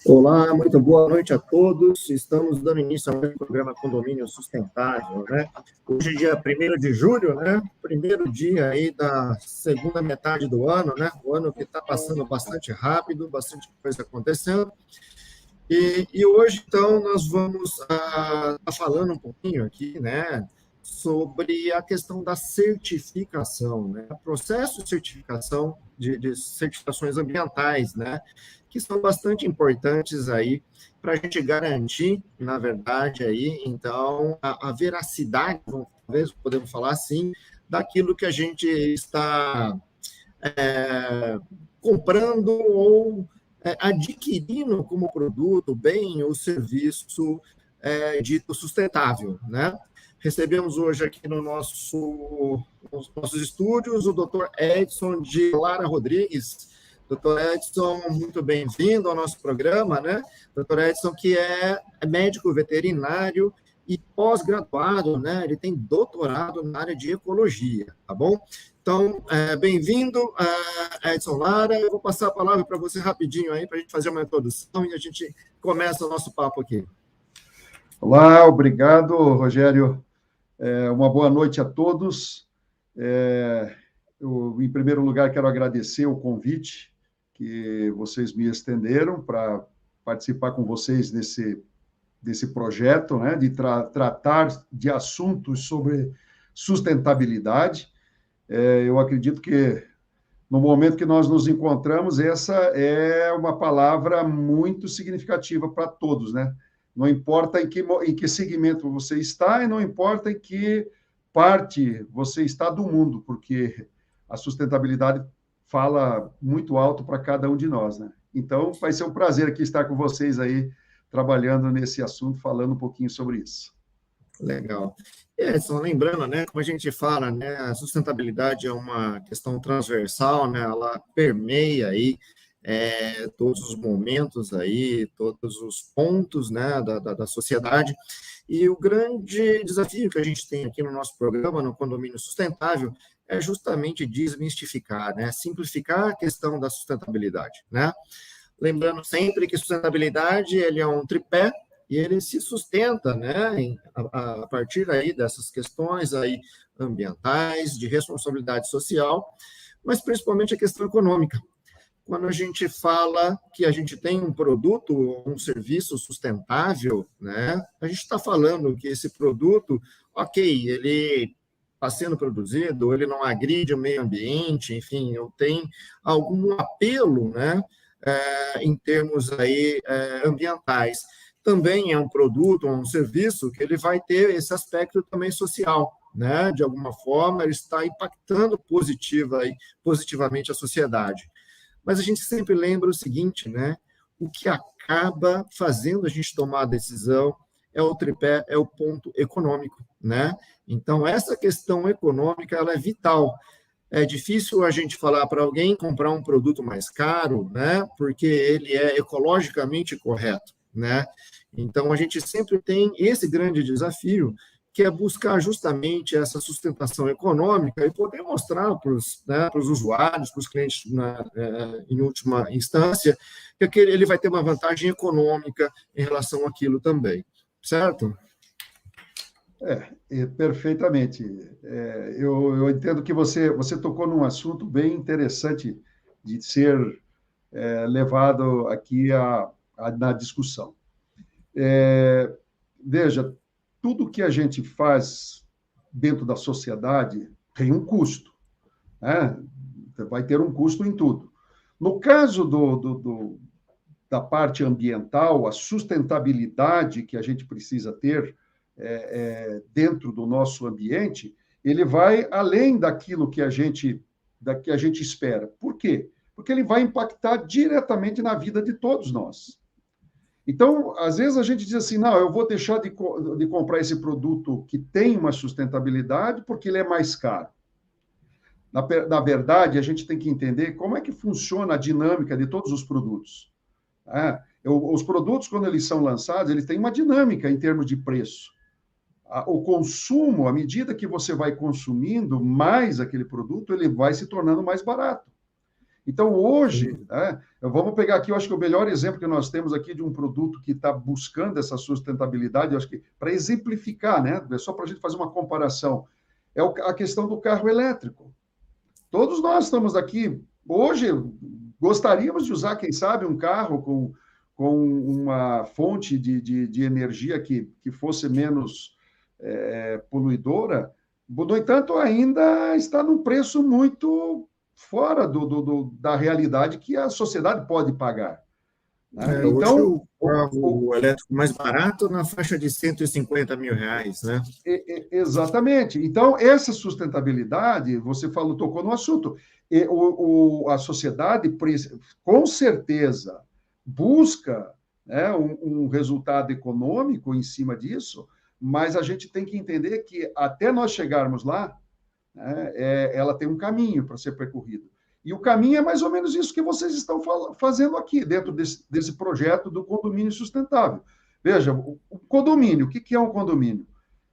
Olá, muito boa noite a todos. Estamos dando início ao programa Condomínio Sustentável, né? Hoje é dia 1º de julho, né? Primeiro dia aí da segunda metade do ano, né? O ano que está passando bastante rápido, bastante coisa acontecendo. E hoje, então, nós vamos estar falando um pouquinho aqui, né? Sobre a questão da certificação, né? O processo de certificação de certificações ambientais, né? Que são bastante importantes aí para a gente garantir, na verdade, aí, então, a veracidade, talvez podemos falar assim, daquilo que a gente está comprando ou adquirindo como produto, bem ou serviço dito sustentável, né? Recebemos hoje aqui nos nossos estúdios o Dr. Edson de Lara Rodrigues. Dr. Edson, muito bem-vindo ao nosso programa, né? Dr. Edson, que é médico veterinário e pós-graduado, né? Ele tem doutorado na área de ecologia, tá bom? Então, bem-vindo, Edson Lara. Eu vou passar a palavra para você rapidinho aí, para a gente fazer uma introdução e a gente começa o nosso papo aqui. Olá, obrigado, Rogério. Uma boa noite a todos. Eu, em primeiro lugar, quero agradecer o convite que vocês me estenderam para participar com vocês desse projeto, né, de tratar de assuntos sobre sustentabilidade. Eu acredito que, no momento que nós nos encontramos, essa é uma palavra muito significativa para todos, né? Não importa em que segmento você está e não importa em que parte você está do mundo, porque a sustentabilidade fala muito alto para cada um de nós, né? Então, vai ser um prazer aqui estar com vocês aí, trabalhando nesse assunto, falando um pouquinho sobre isso. Legal. Edson, lembrando, né, como a gente fala, né, a sustentabilidade é uma questão transversal, né, ela permeia aí todos os momentos aí, todos os pontos, né, da sociedade. E o grande desafio que a gente tem aqui no nosso programa, no Condomínio Sustentável, é justamente desmistificar, né, simplificar a questão da sustentabilidade, né? Lembrando sempre que sustentabilidade ele é um tripé e ele se sustenta, né, a partir aí dessas questões aí ambientais, de responsabilidade social, mas principalmente a questão econômica. Quando a gente fala que a gente tem um produto ou um serviço sustentável, né, a gente está falando que esse produto, ok, ele está sendo produzido, ele não agride o meio ambiente, enfim, eu tenho algum apelo, né, em termos aí ambientais. Também é um produto, um serviço que ele vai ter esse aspecto também social, né? De alguma forma, ele está impactando positivamente a sociedade. Mas a gente sempre lembra o seguinte, né? O que acaba fazendo a gente tomar a decisão é o tripé, é o ponto econômico, né? Então, essa questão econômica, ela é vital. É difícil a gente falar para alguém comprar um produto mais caro, né? Porque ele é ecologicamente correto, né? Então, a gente sempre tem esse grande desafio, que é buscar justamente essa sustentação econômica e poder mostrar para os, né, para os usuários, para os clientes, em última instância, que ele vai ter uma vantagem econômica em relação àquilo também, certo? Perfeitamente. Eu entendo que você tocou num assunto bem interessante de ser levado aqui na discussão. Veja, tudo que a gente faz dentro da sociedade tem um custo, né? Vai ter um custo em tudo. No caso da parte ambiental, a sustentabilidade que a gente precisa ter dentro do nosso ambiente, ele vai além da que a gente espera. Por quê? Porque ele vai impactar diretamente na vida de todos nós. Então, às vezes a gente diz assim, não, eu vou deixar de comprar esse produto que tem uma sustentabilidade porque ele é mais caro. Na verdade, a gente tem que entender como é que funciona a dinâmica de todos os produtos. Os produtos, quando eles são lançados, eles têm uma dinâmica em termos de preço. O consumo, à medida que você vai consumindo mais aquele produto, ele vai se tornando mais barato. Então, hoje, né, vamos pegar aqui, eu acho que o melhor exemplo que nós temos aqui de um produto que está buscando essa sustentabilidade, eu acho que para exemplificar, né, só para a gente fazer uma comparação, é a questão do carro elétrico. Todos nós estamos aqui, hoje, gostaríamos de usar, quem sabe, um carro com uma fonte de energia que fosse menos poluidora. No entanto, ainda está num preço muito fora da realidade que a sociedade pode pagar, né? Hoje Então, o carro elétrico mais barato na faixa de R$ 150 mil, né? Exatamente. Então, essa sustentabilidade, você tocou no assunto. A sociedade, com certeza, busca, né, um resultado econômico em cima disso, mas a gente tem que entender que até nós chegarmos lá, né, ela tem um caminho para ser percorrido. E o caminho é mais ou menos isso que vocês estão fazendo aqui, dentro desse projeto do condomínio sustentável. Veja, o condomínio, o que é um condomínio?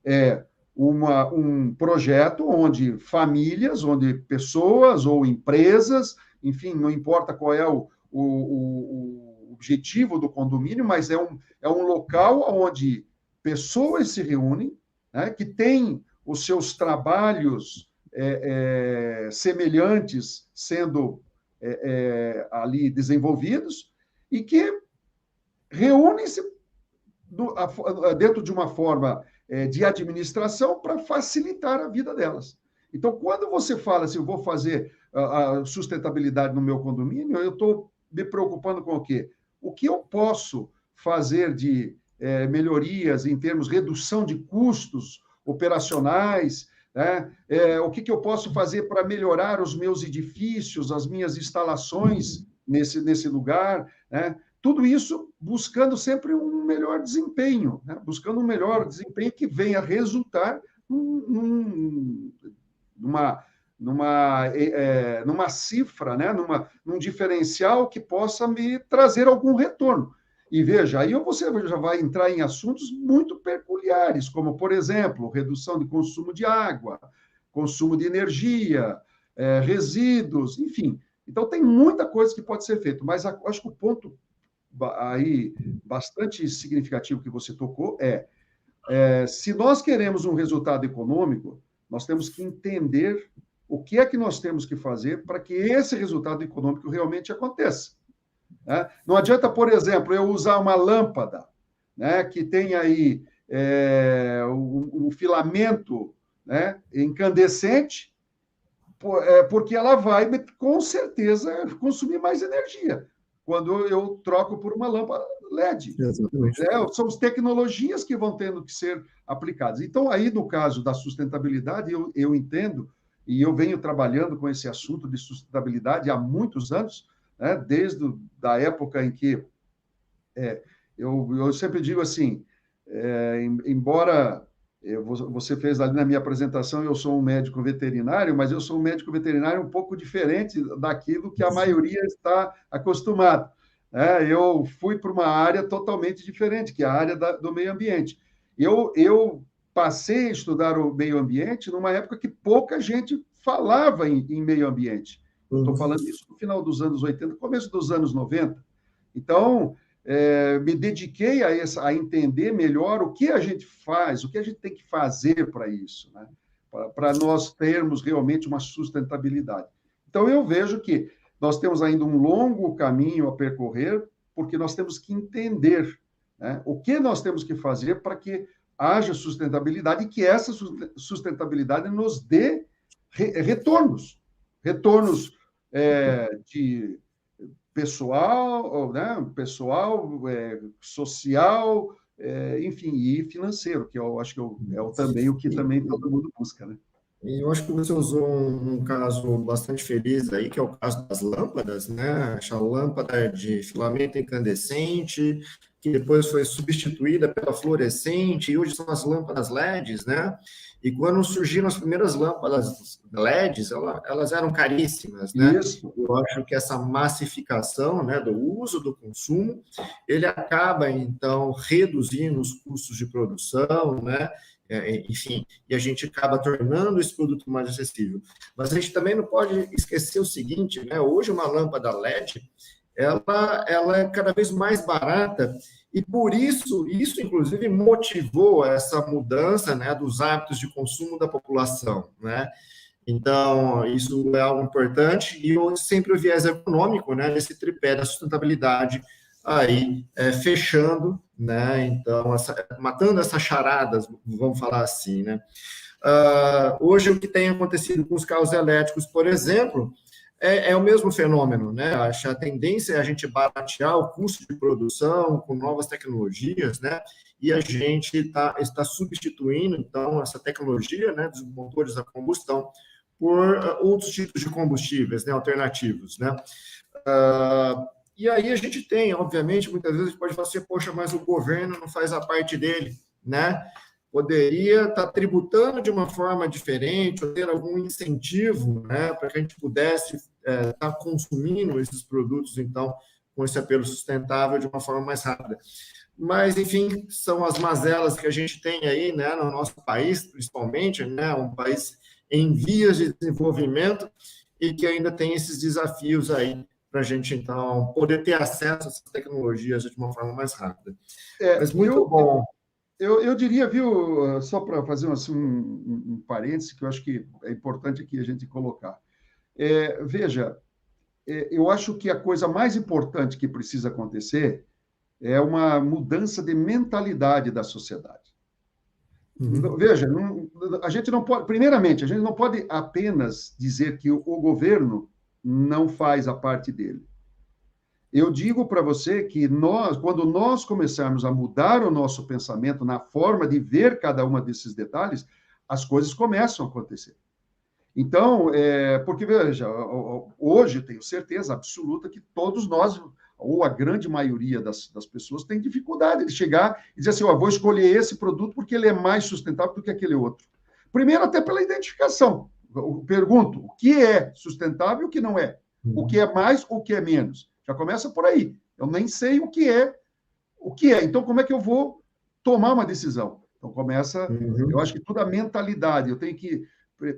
É um projeto onde famílias, onde pessoas ou empresas, enfim, não importa qual é o objetivo do condomínio, mas é um local onde pessoas se reúnem, né, que têm os seus trabalhos semelhantes sendo ali desenvolvidos e que reúnem-se dentro de uma forma de administração para facilitar a vida delas. Então, quando você fala assim, eu vou fazer a sustentabilidade no meu condomínio, eu estou me preocupando com o quê? O que eu posso fazer de melhorias em termos de redução de custos operacionais, né? O que eu posso fazer para melhorar os meus edifícios, as minhas instalações nesse lugar, né? Tudo isso buscando sempre um melhor desempenho, né? Buscando um melhor desempenho que venha resultar numa cifra, né? Num diferencial que possa me trazer algum retorno. E veja, aí você já vai entrar em assuntos muito peculiares, como, por exemplo, redução de consumo de água, consumo de energia, resíduos, enfim. Então, tem muita coisa que pode ser feita, mas acho que o ponto aí bastante significativo que você tocou se nós queremos um resultado econômico, nós temos que entender o que é que nós temos que fazer para que esse resultado econômico realmente aconteça. Né? Não adianta, por exemplo, eu usar uma lâmpada, né, que tem aí um filamento, né, incandescente, porque ela vai, com certeza, consumir mais energia quando eu troco por uma lâmpada LED. São as tecnologias que vão tendo que ser aplicadas. Então, aí, no caso da sustentabilidade, eu entendo, e eu venho trabalhando com esse assunto de sustentabilidade há muitos anos, né, desde a época em que eu sempre digo assim, embora você fez ali na minha apresentação, eu sou um médico veterinário, mas eu sou um médico veterinário um pouco diferente daquilo que a maioria está acostumado. Eu fui para uma área totalmente diferente, que é a área do meio ambiente. Eu passei a estudar o meio ambiente numa época que pouca gente falava em meio ambiente. Estou falando isso no final dos anos 80, começo dos anos 90. Então, me dediquei a entender melhor o que a gente faz, o que a gente tem que fazer para isso, né? Para nós termos realmente uma sustentabilidade. Então, eu vejo que nós temos ainda um longo caminho a percorrer, porque nós temos que entender, né, o que nós temos que fazer para que haja sustentabilidade e que essa sustentabilidade nos dê retornos de pessoal, né, social, enfim, e financeiro, que eu acho que também o que também todo mundo busca, né? E eu acho que você usou um caso bastante feliz aí, que é o caso das lâmpadas, né? A lâmpada de filamento incandescente, que depois foi substituída pela fluorescente, e hoje são as lâmpadas LEDs, né? E quando surgiram as primeiras lâmpadas LEDs, elas eram caríssimas, né? Isso. Eu acho que essa massificação, né, do uso, do consumo, ele acaba, então, reduzindo os custos de produção, né? enfim, e a gente acaba tornando esse produto mais acessível. Mas a gente também não pode esquecer o seguinte, né? Hoje uma lâmpada LED, ela é cada vez mais barata, e por isso inclusive motivou essa mudança, né, dos hábitos de consumo da população, né? Então, isso é algo importante, e sempre o viés econômico, né, nesse tripé da sustentabilidade aí, fechando, né, então, matando essas charadas, vamos falar assim, né. Hoje, o que tem acontecido com os carros elétricos, por exemplo, é o mesmo fenômeno, né, a tendência é a gente baratear o custo de produção com novas tecnologias, né, e a gente está substituindo, então, essa tecnologia, né, dos motores a combustão por outros tipos de combustíveis, né, alternativos, né. E aí a gente tem, obviamente, muitas vezes a gente pode falar assim, poxa, mas o governo não faz a parte dele, né? Poderia estar tributando de uma forma diferente, ou ter algum incentivo, né, para que a gente pudesse estar consumindo esses produtos, então, com esse apelo sustentável de uma forma mais rápida. Mas, enfim, são as mazelas que a gente tem aí, né, no nosso país, principalmente, né, um país em vias de desenvolvimento e que ainda tem esses desafios aí para a gente, então, poder ter acesso a essas tecnologias de uma forma mais rápida. Mas muito bom. Eu diria, viu, só para fazer assim, um parêntese, que eu acho que é importante aqui a gente colocar. Veja, eu acho que a coisa mais importante que precisa acontecer é uma mudança de mentalidade da sociedade. Veja, a gente não pode, primeiramente, a gente não pode apenas dizer que o governo não faz a parte dele. Eu digo para você que quando nós começarmos a mudar o nosso pensamento na forma de ver cada uma desses detalhes, as coisas começam a acontecer. Então, porque, veja, hoje tenho certeza absoluta que todos nós, ou a grande maioria das pessoas, tem dificuldade de chegar e dizer assim, vou escolher esse produto porque ele é mais sustentável do que aquele outro. Primeiro, até pela identificação. Eu pergunto, o que é sustentável e o que não é? O que é mais, o que é menos? Já começa por aí. Eu nem sei o que é. Então, como é que eu vou tomar uma decisão? Então, começa, eu acho que toda a mentalidade. Eu tenho que,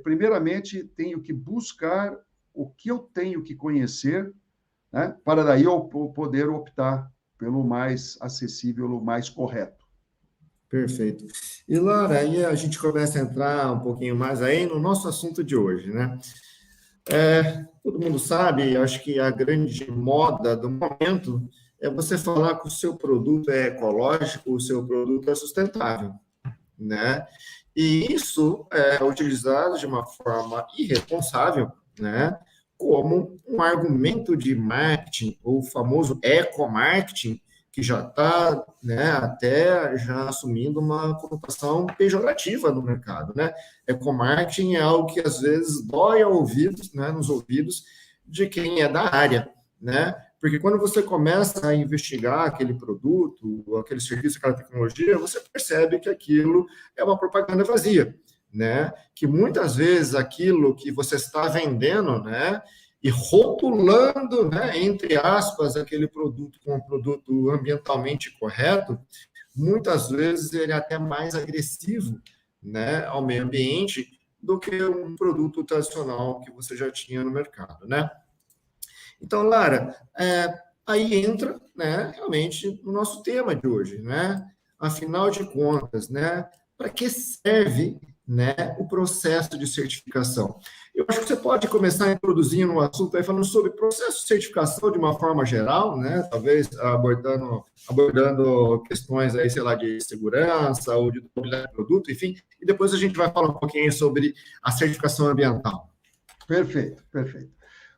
primeiramente, tenho que buscar o que eu tenho que conhecer, né, para daí eu poder optar pelo mais acessível, o mais correto. Perfeito. E, Laura, aí a gente começa a entrar um pouquinho mais aí no nosso assunto de hoje, né? Todo mundo sabe, acho que a grande moda do momento é você falar que o seu produto é ecológico, o seu produto é sustentável, né? E isso é utilizado de uma forma irresponsável, né? Como um argumento de marketing, ou o famoso ecomarketing, que já está, né, até já assumindo uma conotação pejorativa no mercado, né? Ecomarketing é algo que às vezes dói aos ouvidos, né, nos ouvidos de quem é da área, né? Porque quando você começa a investigar aquele produto, aquele serviço, aquela tecnologia, você percebe que aquilo é uma propaganda vazia, né? Que muitas vezes aquilo que você está vendendo, né, e rotulando, né, entre aspas, aquele produto como um produto ambientalmente correto, muitas vezes ele é até mais agressivo, né, ao meio ambiente do que um produto tradicional que você já tinha no mercado, né? Então, Lara, aí entra, né, realmente o nosso tema de hoje, né? Afinal de contas, né, para que serve, né, o processo de certificação? Eu acho que você pode começar introduzindo um assunto aí falando sobre processo de certificação de uma forma geral, né? Talvez abordando questões aí, sei lá, de segurança ou de durabilidade do produto, enfim, e depois a gente vai falar um pouquinho sobre a certificação ambiental. Perfeito, perfeito.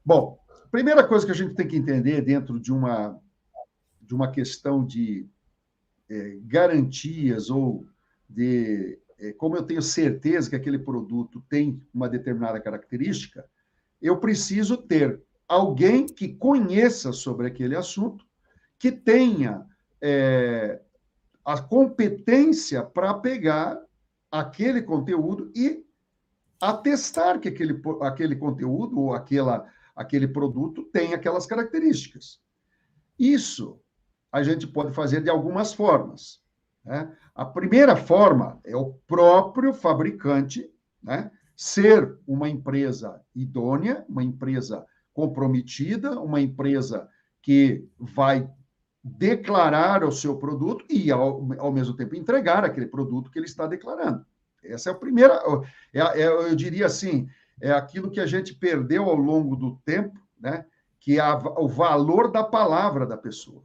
Bom, primeira coisa que a gente tem que entender dentro de uma questão de garantias ou de como eu tenho certeza que aquele produto tem uma determinada característica, eu preciso ter alguém que conheça sobre aquele assunto, que tenha a competência para pegar aquele conteúdo e atestar que aquele conteúdo ou aquele produto tem aquelas características. Isso a gente pode fazer de algumas formas, né? A primeira forma é o próprio fabricante, né, ser uma empresa idônea, uma empresa comprometida, uma empresa que vai declarar o seu produto e, ao mesmo tempo, entregar aquele produto que ele está declarando. Essa é a primeira, eu diria assim, é aquilo que a gente perdeu ao longo do tempo, né? Que é o valor da palavra da pessoa.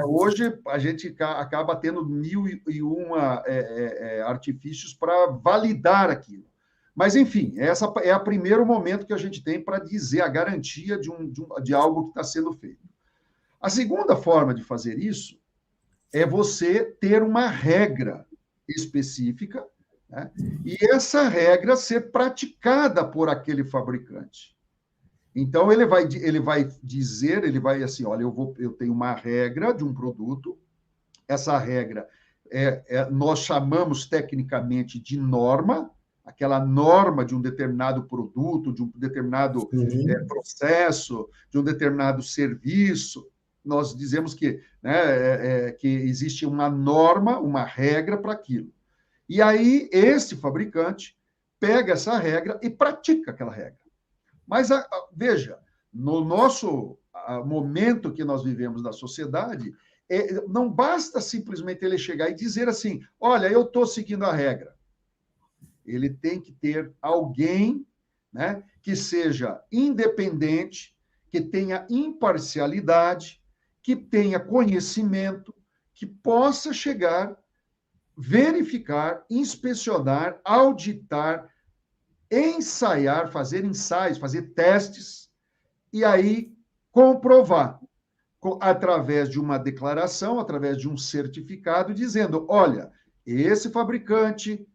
Hoje, a gente acaba tendo 1001 artifícios para validar aquilo. Mas, enfim, essa é o primeiro momento que a gente tem para dizer a garantia de algo que está sendo feito. A segunda forma de fazer isso é você ter uma regra específica, né? E essa regra ser praticada por aquele fabricante. Então, ele vai dizer, ele vai assim, olha, eu tenho uma regra de um produto, essa regra nós chamamos tecnicamente de norma, aquela norma de um determinado produto, de um determinado processo, de um determinado serviço. Nós dizemos que, né, que existe uma norma, uma regra para aquilo. E aí, esse fabricante pega essa regra e pratica aquela regra. Mas, veja, no nosso momento que nós vivemos na sociedade, não basta simplesmente ele chegar e dizer assim, olha, eu estou seguindo a regra. Ele tem que ter alguém, né, que seja independente, que tenha imparcialidade, que tenha conhecimento, que possa chegar, verificar, inspecionar, auditar, ensaiar, fazer ensaios, fazer testes, e aí comprovar, através de uma declaração, através de um certificado, dizendo, olha, esse fabricante,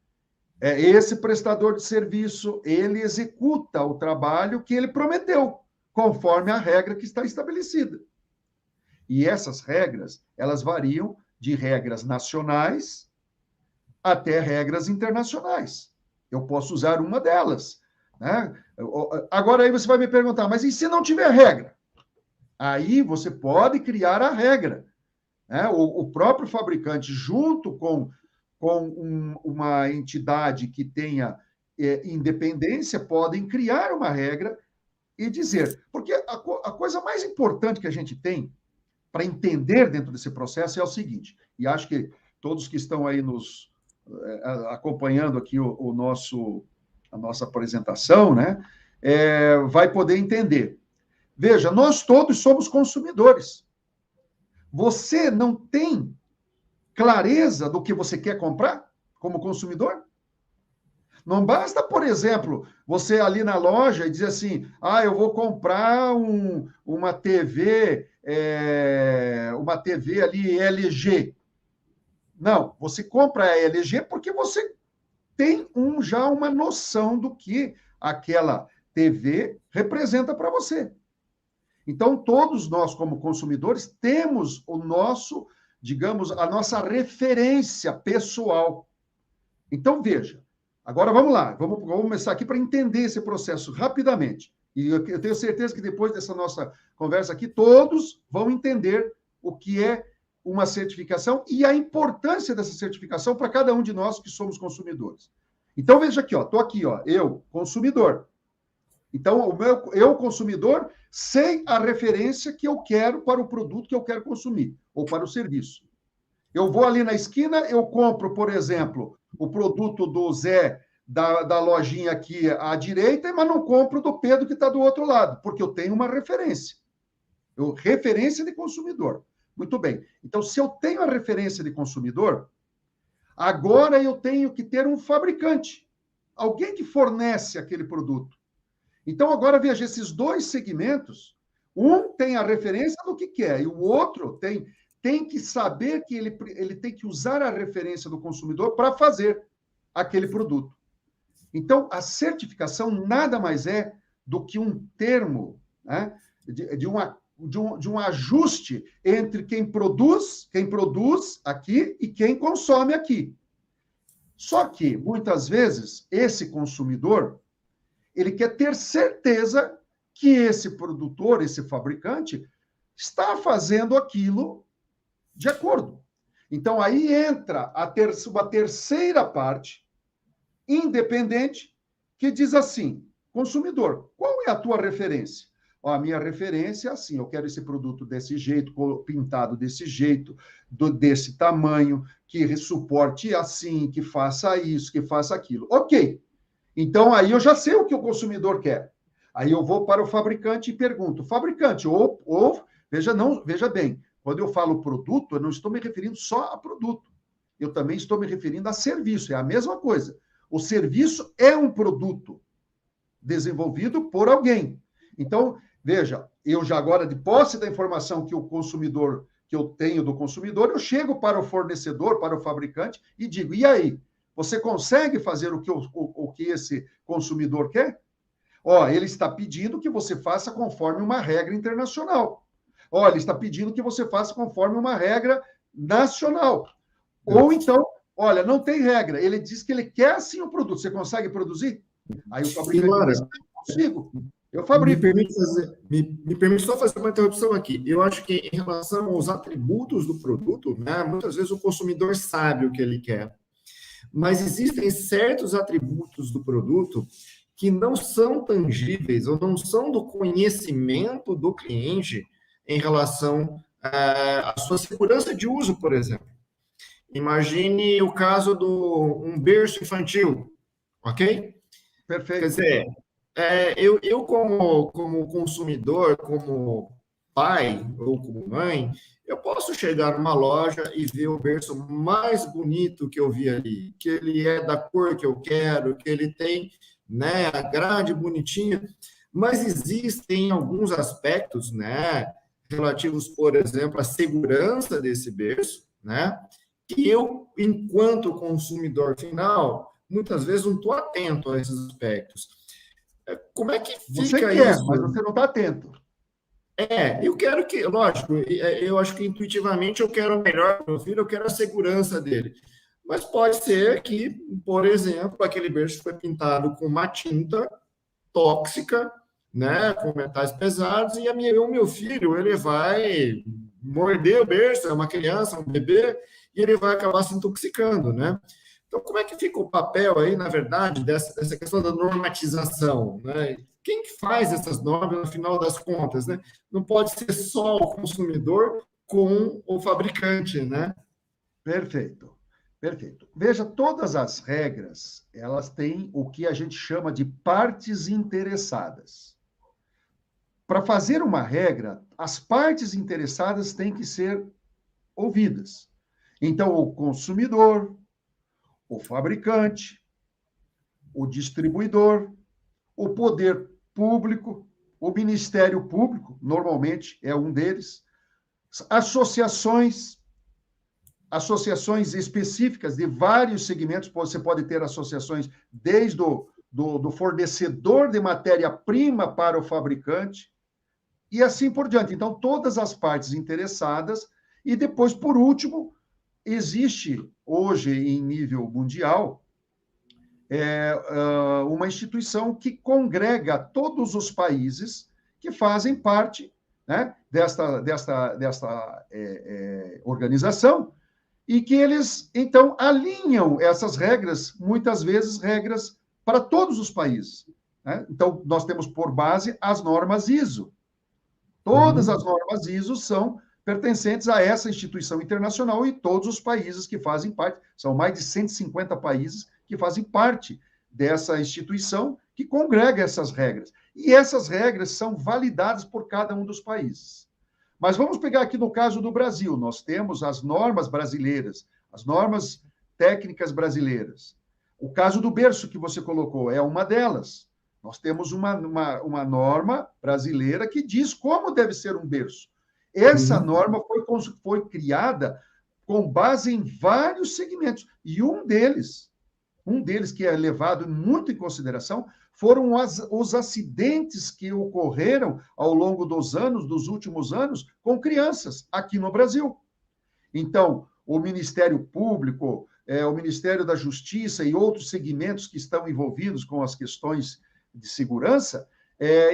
esse prestador de serviço, ele executa o trabalho que ele prometeu, conforme a regra que está estabelecida. E essas regras, elas variam de regras nacionais até regras internacionais. Eu posso usar uma delas, né? Agora aí você vai me perguntar, mas e se não tiver regra? Aí você pode criar a regra, né? O próprio fabricante, junto com uma entidade que tenha independência, podem criar uma regra e dizer. Porque a coisa mais importante que a gente tem para entender dentro desse processo é o seguinte, e acho que todos que estão aí nos acompanhando aqui a nossa apresentação, né, vai poder entender. Veja, nós todos somos consumidores. Você não tem clareza do que você quer comprar como consumidor? Não basta, por exemplo, você ali na loja e dizer assim, eu vou comprar uma TV ali LG. Não, você compra a LG porque você tem já uma noção do que aquela TV representa para você. Então, todos nós, como consumidores, temos digamos, a nossa referência pessoal. Então, veja, agora vamos lá, vamos começar aqui para entender esse processo rapidamente. E eu tenho certeza que depois dessa nossa conversa aqui, todos vão entender o que é uma certificação e a importância dessa certificação para cada um de nós que somos consumidores. Então, veja aqui, estou aqui, eu, consumidor. Então, eu, consumidor, sei a referência que eu quero para o produto que eu quero consumir, ou para o serviço. Eu vou ali na esquina, eu compro, por exemplo, o produto do Zé, da lojinha aqui à direita, mas não compro do Pedro que está do outro lado, porque eu tenho uma referência. Referência de consumidor. Muito bem. Então, se eu tenho a referência de consumidor, agora eu tenho que ter um fabricante, alguém que fornece aquele produto. Então, agora veja, esses dois segmentos, um tem a referência do que quer, e o outro tem que saber que ele tem que usar a referência do consumidor para fazer aquele produto. Então, a certificação nada mais é do que um termo, né, de um ajuste entre quem produz aqui e quem consome aqui. Só que, muitas vezes, esse consumidor, ele quer ter certeza que esse produtor, esse fabricante, está fazendo aquilo de acordo. Então, aí entra uma terceira parte, independente, que diz assim, consumidor, qual é a tua referência? Ó, a minha referência é assim, eu quero esse produto desse jeito, pintado desse jeito, desse tamanho, que suporte assim, que faça isso, que faça aquilo. Ok. Então, aí eu já sei o que o consumidor quer. Aí eu vou para o fabricante e pergunto, fabricante, veja bem, quando eu falo produto, eu não estou me referindo só a produto. Eu também estou me referindo a serviço, é a mesma coisa. O serviço é um produto desenvolvido por alguém. Então, veja, eu já agora, de posse da informação que eu tenho do consumidor, eu chego para o fornecedor, para o fabricante e digo, e aí, você consegue fazer o que esse consumidor quer? Ó, ele está pedindo que você faça conforme uma regra internacional. Ó, ele está pedindo que você faça conforme uma regra nacional. Ou então, olha, não tem regra. Ele diz que ele quer sim o produto. Você consegue produzir? Aí o fabricante diz, consigo. Eu fabrico. Me permite só fazer uma interrupção aqui. Eu acho que em relação aos atributos do produto, né, muitas vezes o consumidor sabe o que ele quer. Mas existem certos atributos do produto que não são tangíveis ou não são do conhecimento do cliente em relação à sua segurança de uso, por exemplo. Imagine o caso de um berço infantil, ok? Perfeito. Quer dizer, eu como consumidor, como pai ou como mãe, eu posso chegar numa loja e ver o berço mais bonito que eu vi ali, que ele é da cor que eu quero, que ele tem, né, a grade bonitinha, mas existem alguns aspectos, né, relativos, por exemplo, à segurança desse berço, né, que eu, enquanto consumidor final, muitas vezes não estou atento a esses aspectos. Como é que fica você quer, isso? mas você não está atento. Eu quero que, lógico, eu acho que intuitivamente eu quero o melhor para o meu filho, eu quero a segurança dele. Mas pode ser que, por exemplo, aquele berço foi pintado com uma tinta tóxica, né, com metais pesados, e o meu filho, ele vai morder o berço, é uma criança, um bebê, e ele vai acabar se intoxicando, né? Então, como é que fica o papel aí, na verdade, dessa questão da normatização, né? Quem que faz essas normas, no final das contas, né? Não pode ser só o consumidor com o fabricante, né? Perfeito. Perfeito. Veja, todas as regras, elas têm o que a gente chama de partes interessadas. Para fazer uma regra, as partes interessadas têm que ser ouvidas. Então, o consumidor, o fabricante, o distribuidor, o poder público, o Ministério Público, normalmente é um deles, associações específicas de vários segmentos, você pode ter associações desde do fornecedor de matéria-prima para o fabricante, e assim por diante. Então, todas as partes interessadas, e depois, por último, existe hoje, em nível mundial, uma instituição que congrega todos os países que fazem parte, né, desta organização, e que eles, então, alinham essas regras, muitas vezes regras para todos os países. Né? Então, nós temos por base as normas ISO. Todas as normas ISO são pertencentes a essa instituição internacional e todos os países que fazem parte, são mais de 150 países que fazem parte dessa instituição que congrega essas regras. E essas regras são validadas por cada um dos países. Mas vamos pegar aqui no caso do Brasil, nós temos as normas brasileiras, as normas técnicas brasileiras. O caso do berço que você colocou é uma delas. Nós temos uma norma brasileira que diz como deve ser um berço. Essa norma foi criada com base em vários segmentos. E um deles que é levado muito em consideração, foram os acidentes que ocorreram ao longo dos últimos anos, com crianças aqui no Brasil. Então, o Ministério Público, o Ministério da Justiça e outros segmentos que estão envolvidos com as questões de segurança,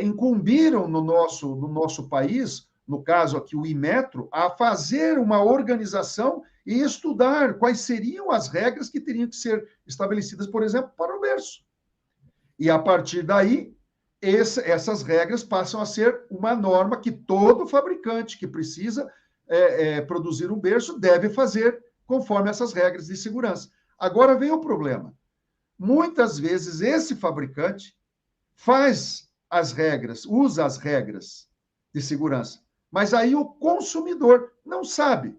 incumbiram no nosso país no caso aqui o Inmetro, a fazer uma organização e estudar quais seriam as regras que teriam que ser estabelecidas, por exemplo, para o berço. E, a partir daí, essas regras passam a ser uma norma que todo fabricante que precisa produzir um berço deve fazer conforme essas regras de segurança. Agora vem o problema. Muitas vezes esse fabricante faz as regras, usa as regras de segurança, mas aí o consumidor não sabe.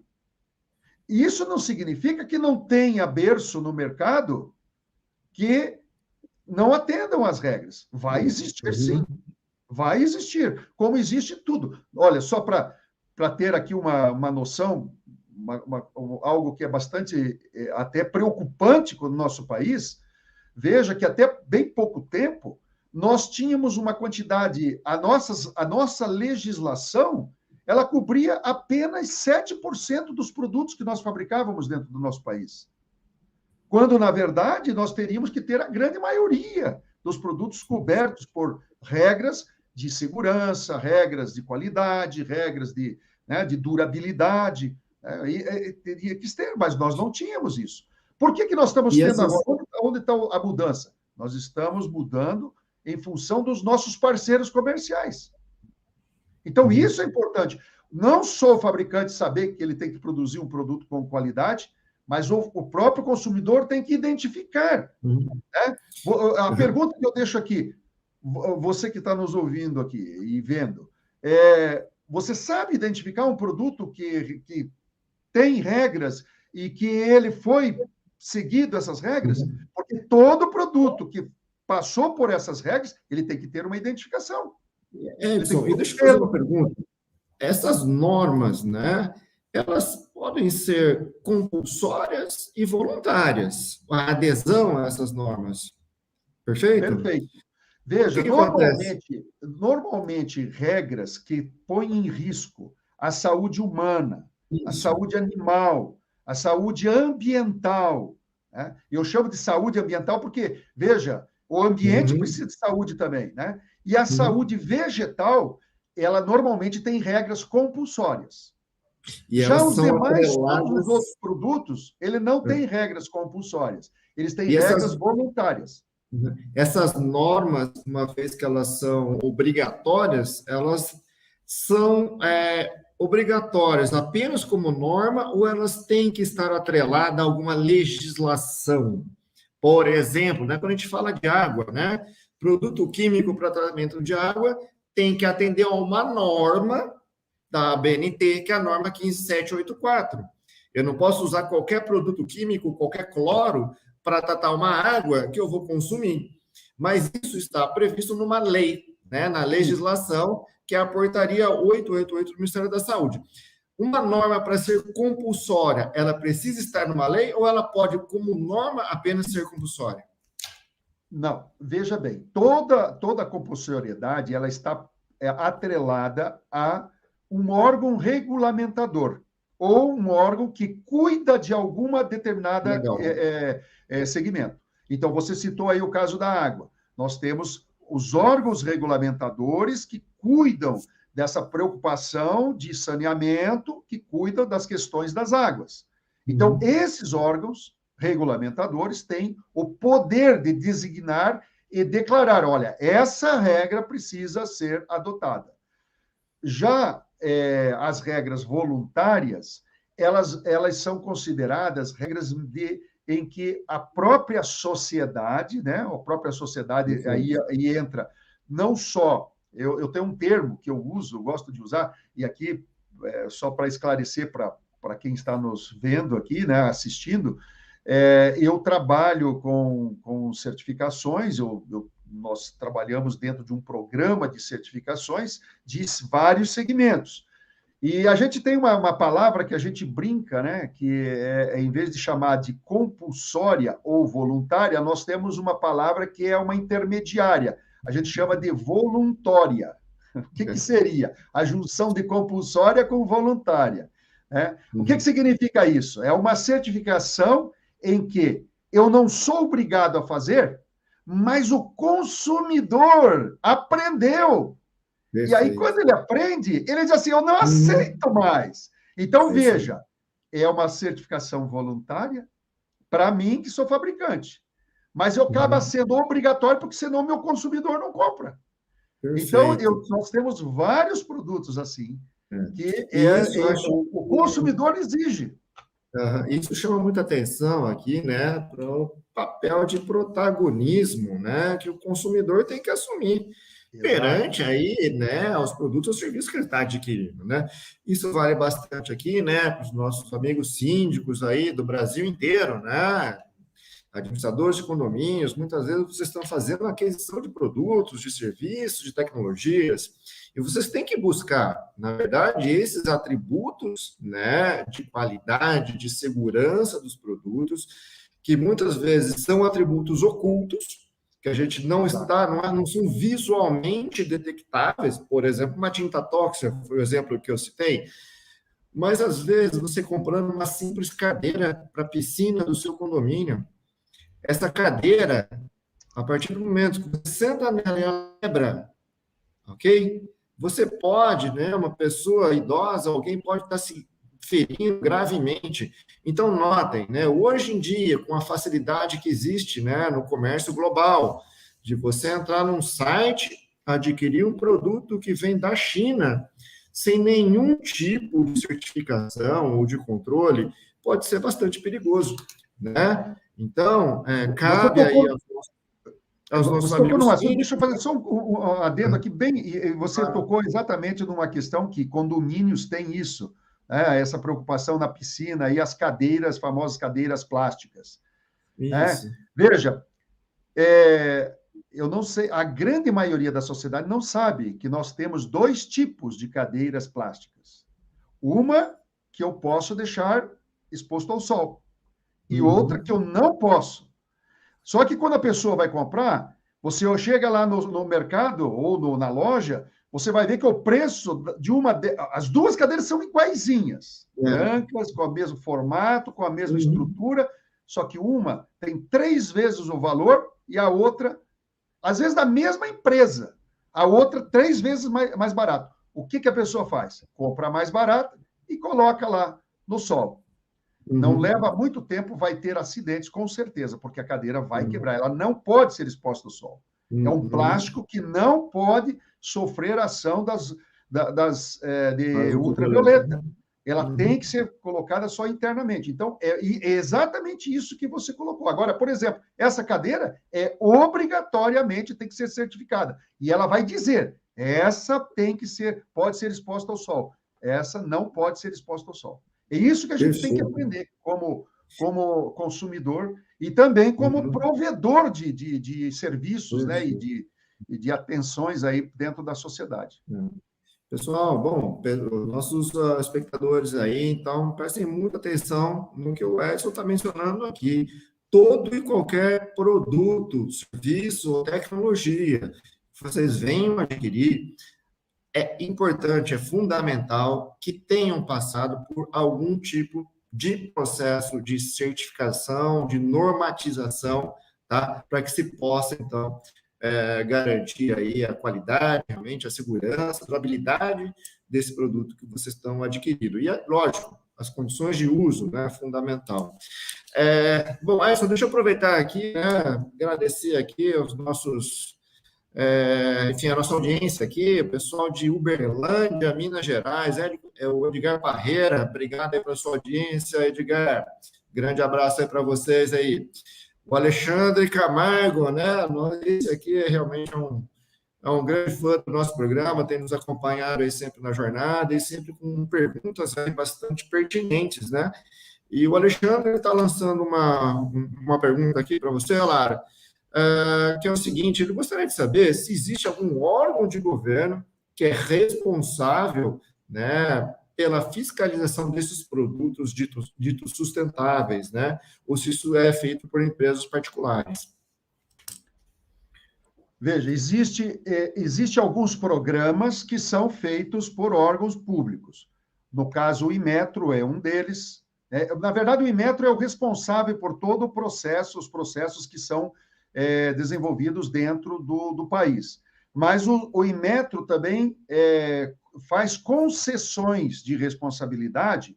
E isso não significa que não tenha berço no mercado que não atendam às regras. Vai existir, sim. Vai existir, como existe tudo. Olha, só para ter aqui uma noção, algo que é bastante até preocupante com o nosso país, veja que até bem pouco tempo nós tínhamos uma quantidade, a nossa legislação, ela cobria apenas 7% dos produtos que nós fabricávamos dentro do nosso país. Quando, na verdade, nós teríamos que ter a grande maioria dos produtos cobertos por regras de segurança, regras de qualidade, regras de durabilidade. Teria que ter, mas nós não tínhamos isso. Por que nós estamos tendo agora? Onde está a mudança? Nós estamos mudando em função dos nossos parceiros comerciais. Então, isso é importante. Não só o fabricante saber que ele tem que produzir um produto com qualidade, mas o próprio consumidor tem que identificar. Né? A pergunta que eu deixo aqui, você que está nos ouvindo aqui e vendo, você sabe identificar um produto que tem regras e que ele foi seguido essas regras? Porque todo produto que passou por essas regras, ele tem que ter uma identificação. Edson, e deixa eu fazer uma pergunta. Essas normas, né, elas podem ser compulsórias e voluntárias, a adesão a essas normas. Perfeito? Perfeito. Veja, normalmente regras que põem em risco a saúde humana, a saúde animal, a saúde ambiental. Né? Eu chamo de saúde ambiental porque, veja, o ambiente precisa de saúde também, né? E a saúde vegetal, ela normalmente tem regras compulsórias. E já os demais, todos os outros produtos, ele não tem regras compulsórias. Eles têm regras voluntárias. Essas normas, uma vez que elas são obrigatórias, elas são obrigatórias apenas como norma ou elas têm que estar atreladas a alguma legislação? Por exemplo, né, quando a gente fala de água, né, produto químico para tratamento de água tem que atender a uma norma da ABNT, que é a norma 15784. Eu não posso usar qualquer produto químico, qualquer cloro, para tratar uma água que eu vou consumir. Mas isso está previsto numa lei, né, na legislação, que é a portaria 888 do Ministério da Saúde. Uma norma, para ser compulsória, ela precisa estar numa lei ou ela pode, como norma, apenas ser compulsória? Não, veja bem, toda a compulsoriedade ela está atrelada a um órgão regulamentador ou um órgão que cuida de alguma determinada segmento. Então, você citou aí o caso da água. Nós temos os órgãos regulamentadores que cuidam dessa preocupação de saneamento, que cuidam das questões das águas. Então, esses órgãos regulamentadores têm o poder de designar e declarar, olha, essa regra precisa ser adotada. Já as regras voluntárias, elas são consideradas regras em que a própria sociedade, né, a própria sociedade aí entra não só, eu tenho um termo que eu uso, eu gosto de usar, e aqui, só para esclarecer para quem está nos vendo aqui, né, assistindo, eu trabalho com certificações, nós trabalhamos dentro de um programa de certificações de vários segmentos. E a gente tem uma palavra que a gente brinca, né, que em vez de chamar de compulsória ou voluntária, nós temos uma palavra que é uma intermediária, a gente chama de voluntória. O que seria? A junção de compulsória com voluntária. Né? O que significa isso? É uma certificação em que eu não sou obrigado a fazer, mas o consumidor aprendeu E aí, Perfeito. quando ele aprende, ele diz assim: eu não aceito mais. Então, É isso aí. veja, é uma certificação voluntária para mim, que sou fabricante. Mas eu acaba Uhum. sendo obrigatório, porque senão meu consumidor não compra. Então, Perfeito. nós temos vários produtos assim, É. que E isso eu acho o consumidor exige. Isso chama muita atenção aqui, né, para o papel de protagonismo, né, que o consumidor tem que assumir Exato. perante aí, né, aos produtos ou serviços que ele está adquirindo, né? Isso vale bastante aqui, né, para os nossos amigos síndicos aí do Brasil inteiro, né? Administradores de condomínios, muitas vezes vocês estão fazendo aquisição de produtos, de serviços, de tecnologias, e vocês têm que buscar, na verdade, esses atributos, né, de qualidade, de segurança dos produtos, que muitas vezes são atributos ocultos, que a gente não Exato. está, não são visualmente detectáveis. Por exemplo, uma tinta tóxica, foi o exemplo que eu citei, mas às vezes você comprando uma simples cadeira para a piscina do seu condomínio, essa cadeira, a partir do momento que você senta nela e ela quebra, ok? Você pode, né, uma pessoa idosa, alguém pode estar se ferindo gravemente. Então, notem, né, hoje em dia, com a facilidade que existe, né, no comércio global, de você entrar num site, adquirir um produto que vem da China, sem nenhum tipo de certificação ou de controle, pode ser bastante perigoso, né? Então, Você cabe aí tocou, aos nossos você tocou num amigos assunto, deixa eu síndicos. fazer só um adendo aqui, bem, e você Ah, tocou exatamente numa questão que condomínios têm isso, né, essa preocupação na piscina e as cadeiras, famosas cadeiras plásticas. Né? isso. Veja, eu não sei, a grande maioria da sociedade não sabe que nós temos dois tipos de cadeiras plásticas. Uma que eu posso deixar exposto ao sol e outra que Uhum. eu não posso. Só que quando a pessoa vai comprar, você chega lá no mercado ou na loja, você vai ver que o preço de as duas cadeiras são iguaizinhas, É. brancas, com o mesmo formato, com a mesma Uhum. estrutura, só que uma tem 3 vezes o valor e a outra, às vezes da mesma empresa, a outra 3 vezes mais barato. O que a pessoa faz? Compra mais barato e coloca lá no sol. Não Uhum. leva muito tempo, vai ter acidentes, com certeza, porque a cadeira vai Uhum. quebrar. Ela não pode ser exposta ao sol. É um Uhum. plástico que não pode sofrer ação de Faz ultravioleta. ultravioleta. Ela tem Uhum. que ser colocada só internamente. Então, é exatamente isso que você colocou. Agora, por exemplo, essa cadeira obrigatoriamente tem que ser certificada. E ela vai dizer: essa tem que ser, pode ser exposta ao sol. Essa não pode ser exposta ao sol. É isso que a gente tem que Perfeito. aprender como consumidor e também como Uhum. provedor de serviços, né, Perfeito. de atenções aí dentro da sociedade. É. Pessoal, bom, nossos espectadores aí, então, prestem muita atenção no que o Edson está mencionando aqui. Todo e qualquer produto, serviço ou tecnologia que vocês venham adquirir, é importante, é fundamental que tenham passado por algum tipo de processo de certificação, de normatização, tá? Para que se possa, então, garantir aí a qualidade, realmente, a segurança, a durabilidade desse produto que vocês estão adquirindo. E, lógico, as condições de uso, né, é fundamental. Bom, Ayson, deixa eu aproveitar aqui, né, agradecer aqui aos nossos enfim, a nossa audiência aqui, o pessoal de Uberlândia, Minas Gerais, o Edgar Parreira, obrigado aí pela sua audiência, Edgar, grande abraço aí para vocês aí. O Alexandre Camargo, né, esse aqui é realmente um grande fã do nosso programa, tem nos acompanhado aí sempre na jornada e sempre com perguntas aí bastante pertinentes, né? E o Alexandre está lançando uma pergunta aqui para você, Lara, que é o seguinte: ele gostaria de saber se existe algum órgão de governo que é responsável, né, pela fiscalização desses produtos ditos sustentáveis, né, ou se isso é feito por empresas particulares. Veja, existe alguns programas que são feitos por órgãos públicos. No caso, o Inmetro é um deles. Na verdade, o Inmetro é o responsável por todo o processo, os processos que são desenvolvidos dentro do país. mas o Inmetro também faz concessões de responsabilidade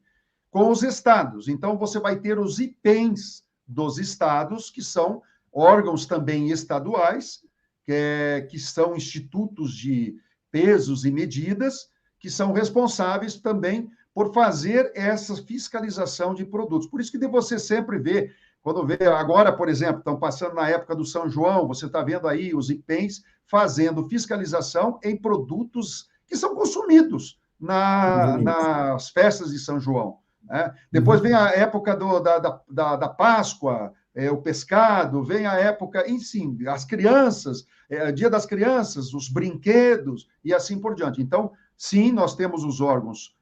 com os estados. Então, você vai ter os IPENs dos estados, que são órgãos também estaduais, que são institutos de pesos e medidas, que são responsáveis também por fazer essa fiscalização de produtos. Por isso que você sempre vê, quando vê agora, por exemplo, estão passando na época do São João, você está vendo aí os IPENs fazendo fiscalização em produtos que são consumidos nas festas de São João. Né? Depois vem a época da Páscoa, o pescado, vem a época, enfim, as crianças, Dia das Crianças, os brinquedos e assim por diante. Então, sim, nós temos os órgãos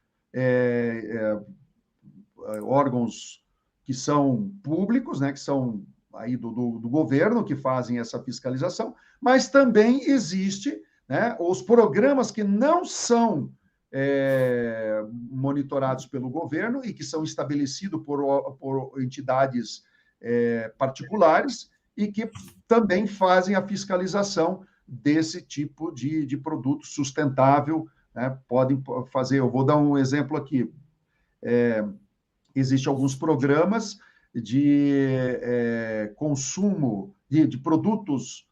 que são públicos, né, que são aí do governo, que fazem essa fiscalização, mas também existe, né, os programas que não são monitorados pelo governo e que são estabelecidos por entidades particulares e que também fazem a fiscalização desse tipo de produto sustentável, né? Podem fazer, eu vou dar um exemplo aqui. Existem alguns programas de consumo de produtos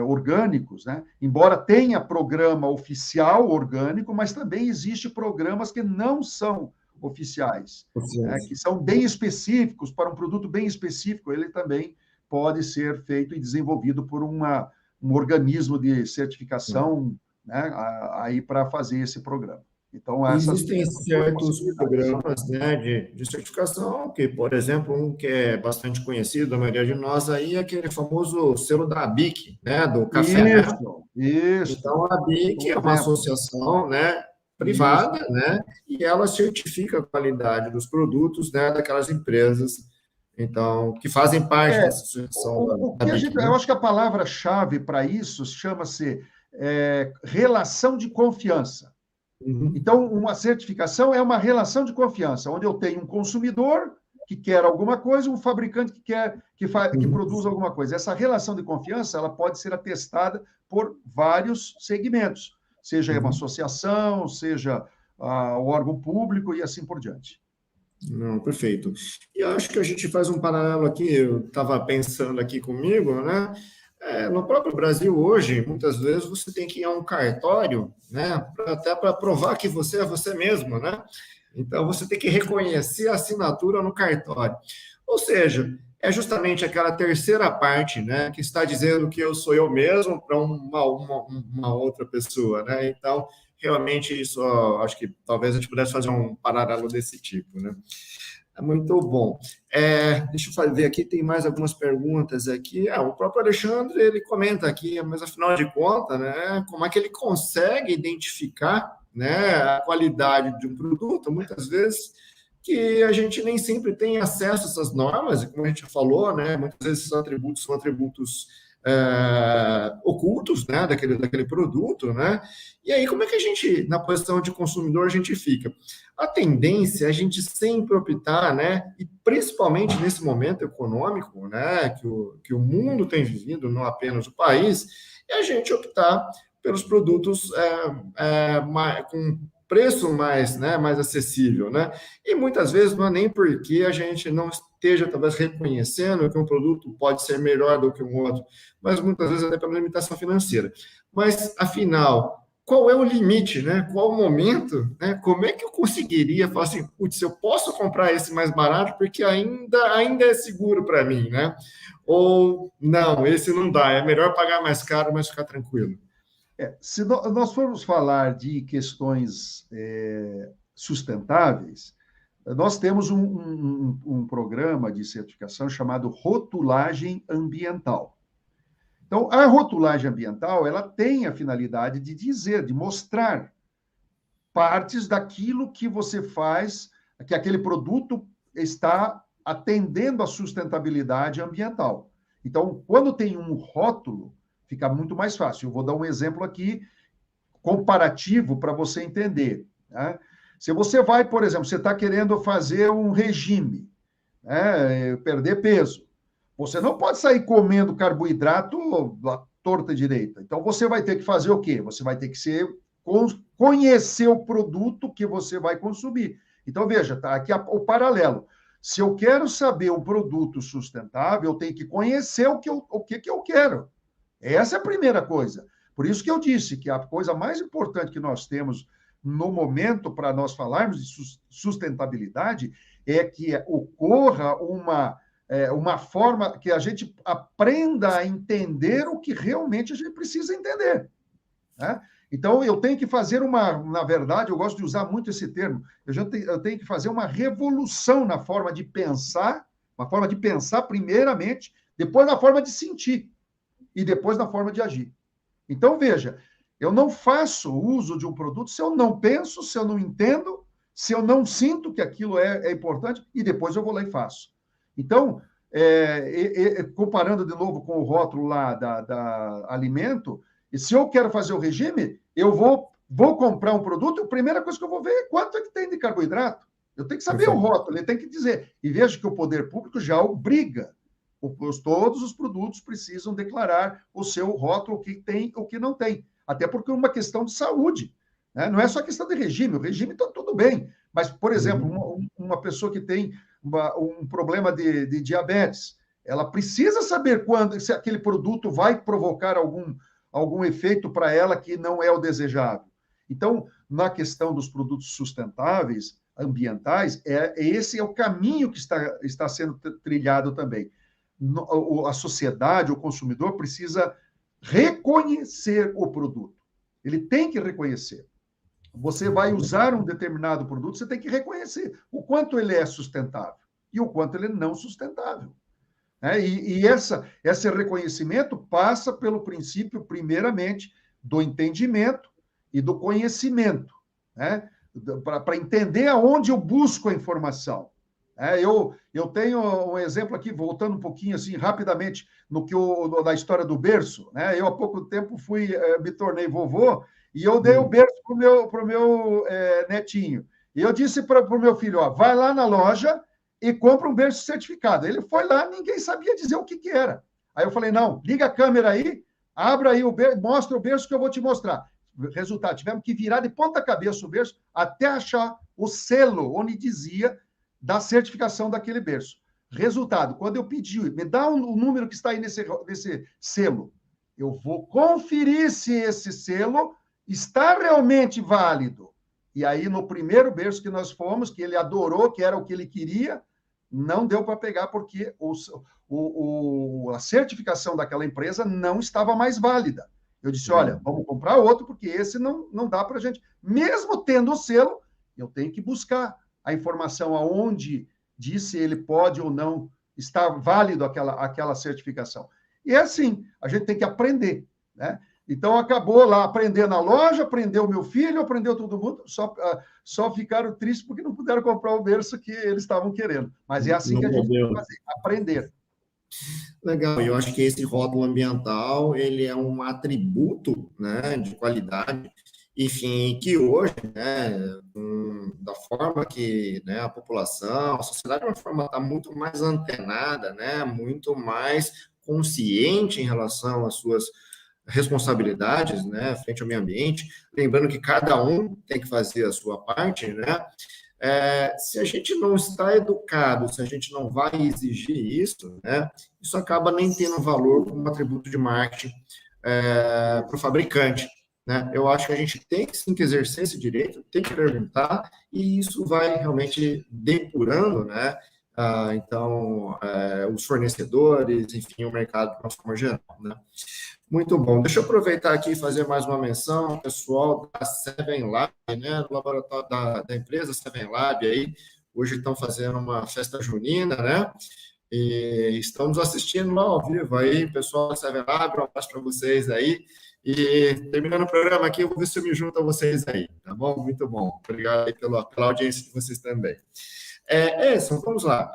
orgânicos, né? Embora tenha programa oficial orgânico, mas também existe programas que não são oficiais, né? Que são bem específicos, para um produto bem específico, ele também pode ser feito e desenvolvido por um organismo de certificação, né, aí para fazer esse programa. Então, existem certos programas, né, de certificação, que, por exemplo, um que é bastante conhecido, da maioria de nós aí, é aquele famoso selo da ABIC, né, do café. Isso. Então, a ABIC é uma associação, né, privada, né, e ela certifica a qualidade dos produtos, né, daquelas empresas, então, que fazem parte dessa associação da ABIC, né? Eu acho que a palavra-chave para isso chama-se relação de confiança. Então, uma certificação é uma relação de confiança, onde eu tenho um consumidor que quer alguma coisa, um fabricante que produz alguma coisa. Essa relação de confiança, ela pode ser atestada por vários segmentos, seja uma associação, seja o órgão público e assim por diante. Não, perfeito. E acho que a gente faz um paralelo aqui, eu estava pensando aqui comigo, né? No próprio Brasil hoje, muitas vezes você tem que ir a um cartório, né, até para provar que você é você mesmo, né? Então você tem que reconhecer a assinatura no cartório. Ou seja, é justamente aquela terceira parte, né, que está dizendo que eu sou eu mesmo para uma outra pessoa, né? Então, realmente isso, acho que talvez a gente pudesse fazer um paralelo desse tipo, né? É muito bom. Deixa eu ver aqui, tem mais algumas perguntas aqui. O próprio Alexandre, ele comenta aqui, mas afinal de contas, né, como é que ele consegue identificar, né, a qualidade de um produto, muitas vezes, que a gente nem sempre tem acesso a essas normas, e como a gente já falou, né, muitas vezes esses atributos são atributos ocultos, né, daquele produto, né? E aí, como é que a gente, na posição de consumidor, a gente fica? A tendência é a gente sempre optar, né, e principalmente nesse momento econômico, né, que o mundo tem vivido, não apenas o país, é a gente optar pelos produtos com preço mais acessível, né? E muitas vezes não é nem porque a gente não esteja, talvez, reconhecendo que um produto pode ser melhor do que um outro, mas muitas vezes até pela limitação financeira. Mas, afinal, qual é o limite, né? Qual o momento, né? Como é que eu conseguiria falar assim, putz, eu posso comprar esse mais barato porque ainda é seguro para mim, né? Ou, não, esse não dá, é melhor pagar mais caro, mas ficar tranquilo. Se nós formos falar de questões sustentáveis, nós temos um programa de certificação chamado rotulagem ambiental. Então, a rotulagem ambiental, ela tem a finalidade de dizer, de mostrar partes daquilo que você faz, que aquele produto está atendendo à sustentabilidade ambiental. Então, quando tem um rótulo, fica muito mais fácil. Eu vou dar um exemplo aqui comparativo para você entender, né? Se você vai, por exemplo, você está querendo fazer um regime, né, perder peso, você não pode sair comendo carboidrato torta e direita. Então, você vai ter que fazer o quê? Você vai ter que conhecer o produto que você vai consumir. Então, veja, tá aqui o paralelo. Se eu quero saber um produto sustentável, eu tenho que conhecer o que eu quero. Essa é a primeira coisa. Por isso que eu disse que a coisa mais importante que nós temos no momento para nós falarmos de sustentabilidade é que ocorra uma forma que a gente aprenda a entender o que realmente a gente precisa entender, né? Então, eu tenho que fazer na verdade, eu gosto de usar muito esse termo, eu tenho que fazer uma revolução na forma de pensar, uma forma de pensar primeiramente, depois na forma de sentir e depois na forma de agir. Então, veja, eu não faço uso de um produto se eu não penso, se eu não entendo, se eu não sinto que aquilo é importante, e depois eu vou lá e faço. Então, comparando de novo com o rótulo lá da alimento, e se eu quero fazer o regime, eu vou comprar um produto, a primeira coisa que eu vou ver é quanto é que tem de carboidrato. Eu tenho que saber o rótulo, ele tem que dizer. E veja que o poder público já obriga. Todos os produtos precisam declarar o seu rótulo, o que tem, o que não tem. Até porque é uma questão de saúde, né? Não é só questão de regime. O regime está tudo bem. Mas, por exemplo, uma pessoa que tem um problema de diabetes, ela precisa saber se aquele produto vai provocar algum efeito para ela que não é o desejável. Então, na questão dos produtos sustentáveis, ambientais, esse é o caminho que está sendo trilhado também. A sociedade, o consumidor, precisa reconhecer o produto. Ele tem que reconhecer. Você vai usar um determinado produto, você tem que reconhecer o quanto ele é sustentável e o quanto ele é não sustentável. Esse reconhecimento passa pelo princípio, primeiramente, do entendimento e do conhecimento, né? Para entender aonde eu busco a informação. Eu tenho um exemplo aqui, voltando um pouquinho assim, rapidamente, na história do berço, né? Eu, há pouco tempo, me tornei vovô e eu dei o berço para o meu netinho. E eu disse para o meu filho, vai lá na loja e compra um berço certificado. Ele foi lá, ninguém sabia dizer o que era. Aí eu falei, não, liga a câmera aí, abra aí o berço, mostra o berço que eu vou te mostrar. Resultado, tivemos que virar de ponta cabeça o berço até achar o selo onde dizia da certificação daquele berço. Resultado, quando eu pedi, me dá o número que está aí nesse selo, eu vou conferir se esse selo está realmente válido. E aí, no primeiro berço que nós fomos, que ele adorou, que era o que ele queria, não deu para pegar, porque a certificação daquela empresa não estava mais válida. Eu disse, olha, vamos comprar outro, porque esse não dá para a gente. Mesmo tendo o selo, eu tenho que buscar a informação aonde diz se ele pode ou não estar válido aquela certificação. E é assim, a gente tem que aprender, né? Então, acabou lá, aprender na loja, aprendeu o meu filho, aprendeu todo mundo, só ficaram tristes porque não puderam comprar o berço que eles estavam querendo. Mas é assim que a gente tem que fazer, aprender. Legal, eu acho que esse rótulo ambiental, ele é um atributo, né, de qualidade, enfim, que hoje, né, da forma que, né, a população, a sociedade, de uma forma, está muito mais antenada, né, muito mais consciente em relação às suas responsabilidades, né, frente ao meio ambiente, lembrando que cada um tem que fazer a sua parte, né, se a gente não está educado, se a gente não vai exigir isso, né, isso acaba nem tendo valor como atributo de marketing para o fabricante, né? Eu acho que a gente tem que sim que exercer esse direito, tem que perguntar, e isso vai realmente depurando, né? Então, os fornecedores, enfim, o mercado de uma forma geral, né? Muito bom. Deixa eu aproveitar aqui e fazer mais uma menção ao pessoal da Seven Lab, né, do laboratório da empresa Seven Lab aí. Hoje estão fazendo uma festa junina, né? E estão nos assistindo lá ao vivo aí, pessoal da Seven Lab, um abraço para vocês aí. E terminando o programa aqui, eu vou ver se eu me junto a vocês aí, tá bom? Muito bom. Obrigado aí pela audiência de vocês também. Edson, vamos lá.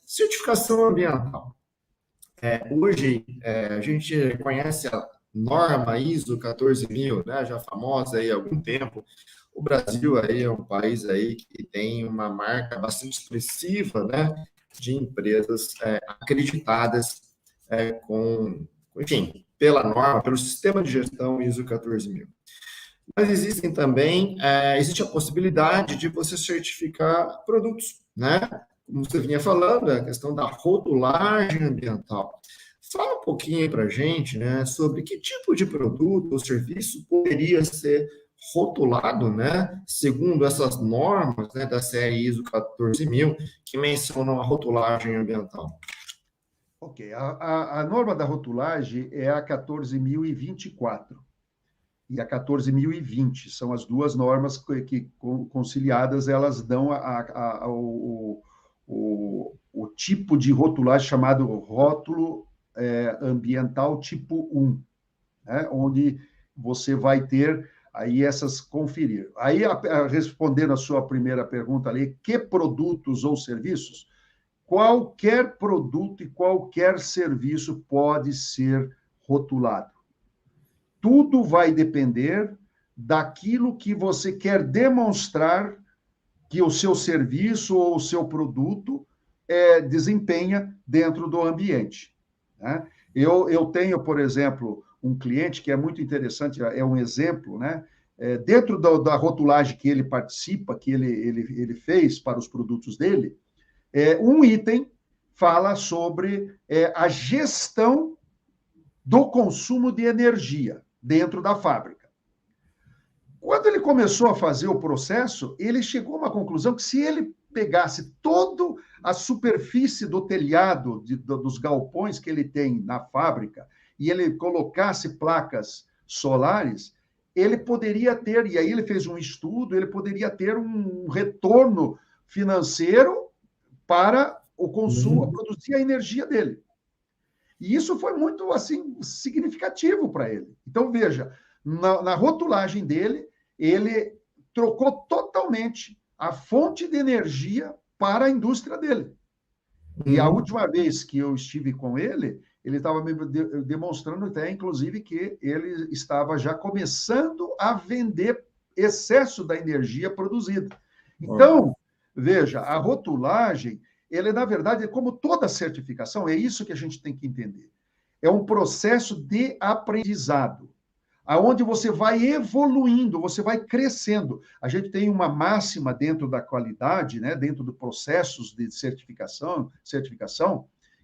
Certificação ambiental. Hoje, a gente conhece a norma ISO 14000, né, já famosa aí há algum tempo. O Brasil aí é um país aí que tem uma marca bastante expressiva, né, de empresas acreditadas enfim, pela norma, pelo sistema de gestão ISO 14000. Mas existem também, existe a possibilidade de você certificar produtos, né? Como você vinha falando, a questão da rotulagem ambiental. Fala um pouquinho aí para a gente, né, sobre que tipo de produto ou serviço poderia ser rotulado, né, segundo essas normas, né, da série ISO 14000, que mencionam a rotulagem ambiental. Ok, a norma da rotulagem é a 14.024 e a 14.020, são as duas normas que conciliadas, elas dão o tipo de rotulagem chamado rótulo ambiental tipo 1, né? Onde você vai ter aí essas conferir. Aí, respondendo a sua primeira pergunta ali, que produtos ou serviços? Qualquer produto e qualquer serviço pode ser rotulado. Tudo vai depender daquilo que você quer demonstrar que o seu serviço ou o seu produto desempenha dentro do ambiente, né? Eu tenho, por exemplo, um cliente que é muito interessante, é um exemplo, né? Dentro da rotulagem que ele participa, que ele fez para os produtos dele, um item fala sobre a gestão do consumo de energia dentro da fábrica. Quando ele começou a fazer o processo, ele chegou a uma conclusão que se ele pegasse toda a superfície do telhado dos galpões que ele tem na fábrica e ele colocasse placas solares, ele poderia ter, e aí ele fez um estudo, ele poderia ter um retorno financeiro para o consumo, produzir a energia dele. E isso foi muito assim significativo para ele. Então, veja, na rotulagem dele, ele trocou totalmente a fonte de energia para a indústria dele. E a última vez que eu estive com ele estava me demonstrando até, inclusive, que ele estava já começando a vender excesso da energia produzida. Então, veja, a rotulagem, ele, na verdade, como toda certificação, é isso que a gente tem que entender. É um processo de aprendizado, aonde você vai evoluindo, você vai crescendo. A gente tem uma máxima dentro da qualidade, né, dentro dos processos de certificação,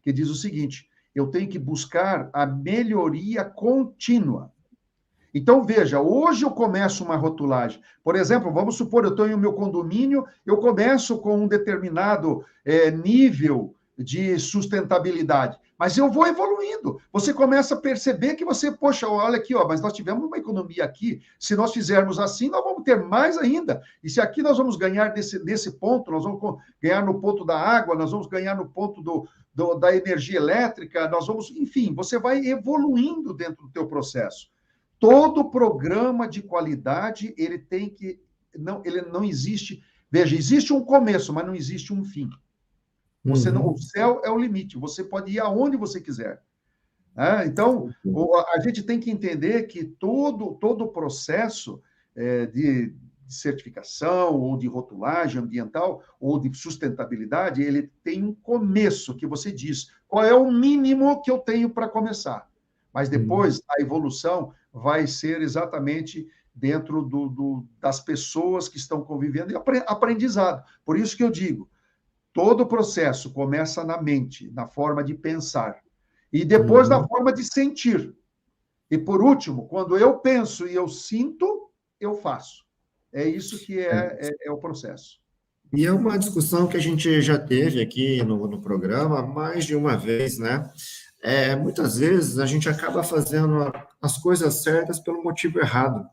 que diz o seguinte: eu tenho que buscar a melhoria contínua. Então, veja, hoje eu começo uma rotulagem. Por exemplo, vamos supor, eu estou em meu condomínio, eu começo com um determinado nível de sustentabilidade, mas eu vou evoluindo. Você começa a perceber que você, poxa, olha aqui, ó, mas nós tivemos uma economia aqui, se nós fizermos assim, nós vamos ter mais ainda. E se aqui nós vamos ganhar nesse ponto, nós vamos ganhar no ponto da água, nós vamos ganhar no ponto da energia elétrica, nós vamos, enfim, você vai evoluindo dentro do teu processo. Todo programa de qualidade, ele não existe. Veja, existe um começo, mas não existe um fim. O céu é o limite, você pode ir aonde você quiser. Então, a gente tem que entender que todo o processo de certificação, ou de rotulagem ambiental, ou de sustentabilidade, ele tem um começo, que você diz, qual é o mínimo que eu tenho para começar? Mas depois, a evolução vai ser exatamente dentro das pessoas que estão convivendo e aprendizado. Por isso que eu digo, todo o processo começa na mente, na forma de pensar, e depois na forma de sentir. E, por último, quando eu penso e eu sinto, eu faço. É isso que é o processo. E é uma discussão que a gente já teve aqui no programa mais de uma vez, né? Muitas vezes a gente acaba fazendo as coisas certas pelo motivo errado.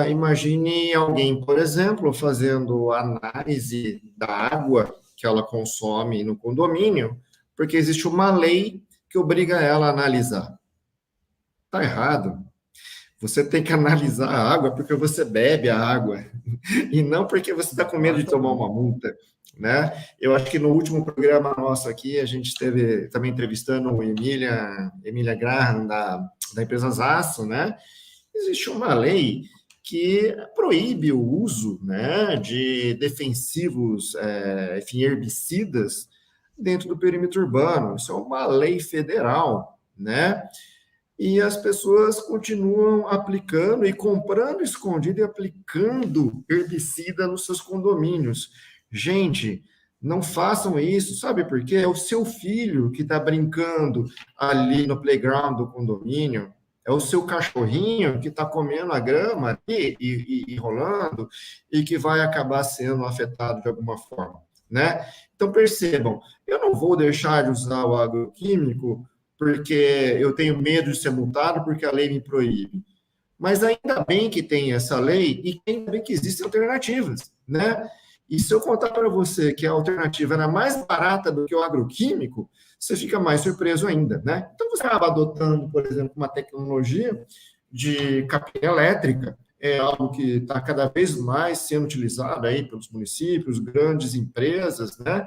Imagine alguém, por exemplo, fazendo análise da água que ela consome no condomínio, porque existe uma lei que obriga ela a analisar. Está errado. Você tem que analisar a água porque você bebe a água e não porque você está com medo de tomar uma multa, né? Eu acho que no último programa nosso aqui, a gente esteve também entrevistando o Emília Graham, da empresa Zaço, né? Existe uma lei que proíbe o uso, né, de defensivos, enfim, herbicidas dentro do perímetro urbano. Isso é uma lei federal, né? e as pessoas continuam aplicando e comprando escondido e aplicando herbicida nos seus condomínios. Gente, não façam isso, sabe por quê? É o seu filho que está brincando ali no playground do condomínio, é o seu cachorrinho que está comendo a grama e rolando e que vai acabar sendo afetado de alguma forma, né? Então, percebam, eu não vou deixar de usar o agroquímico porque eu tenho medo de ser multado porque a lei me proíbe. Mas ainda bem que tem essa lei e ainda bem que existem alternativas, né? E se eu contar para você que a alternativa era mais barata do que o agroquímico, você fica mais surpreso ainda, né? Então você acaba adotando, por exemplo, uma tecnologia de capinha elétrica, é algo que está cada vez mais sendo utilizado aí pelos municípios, grandes empresas, né?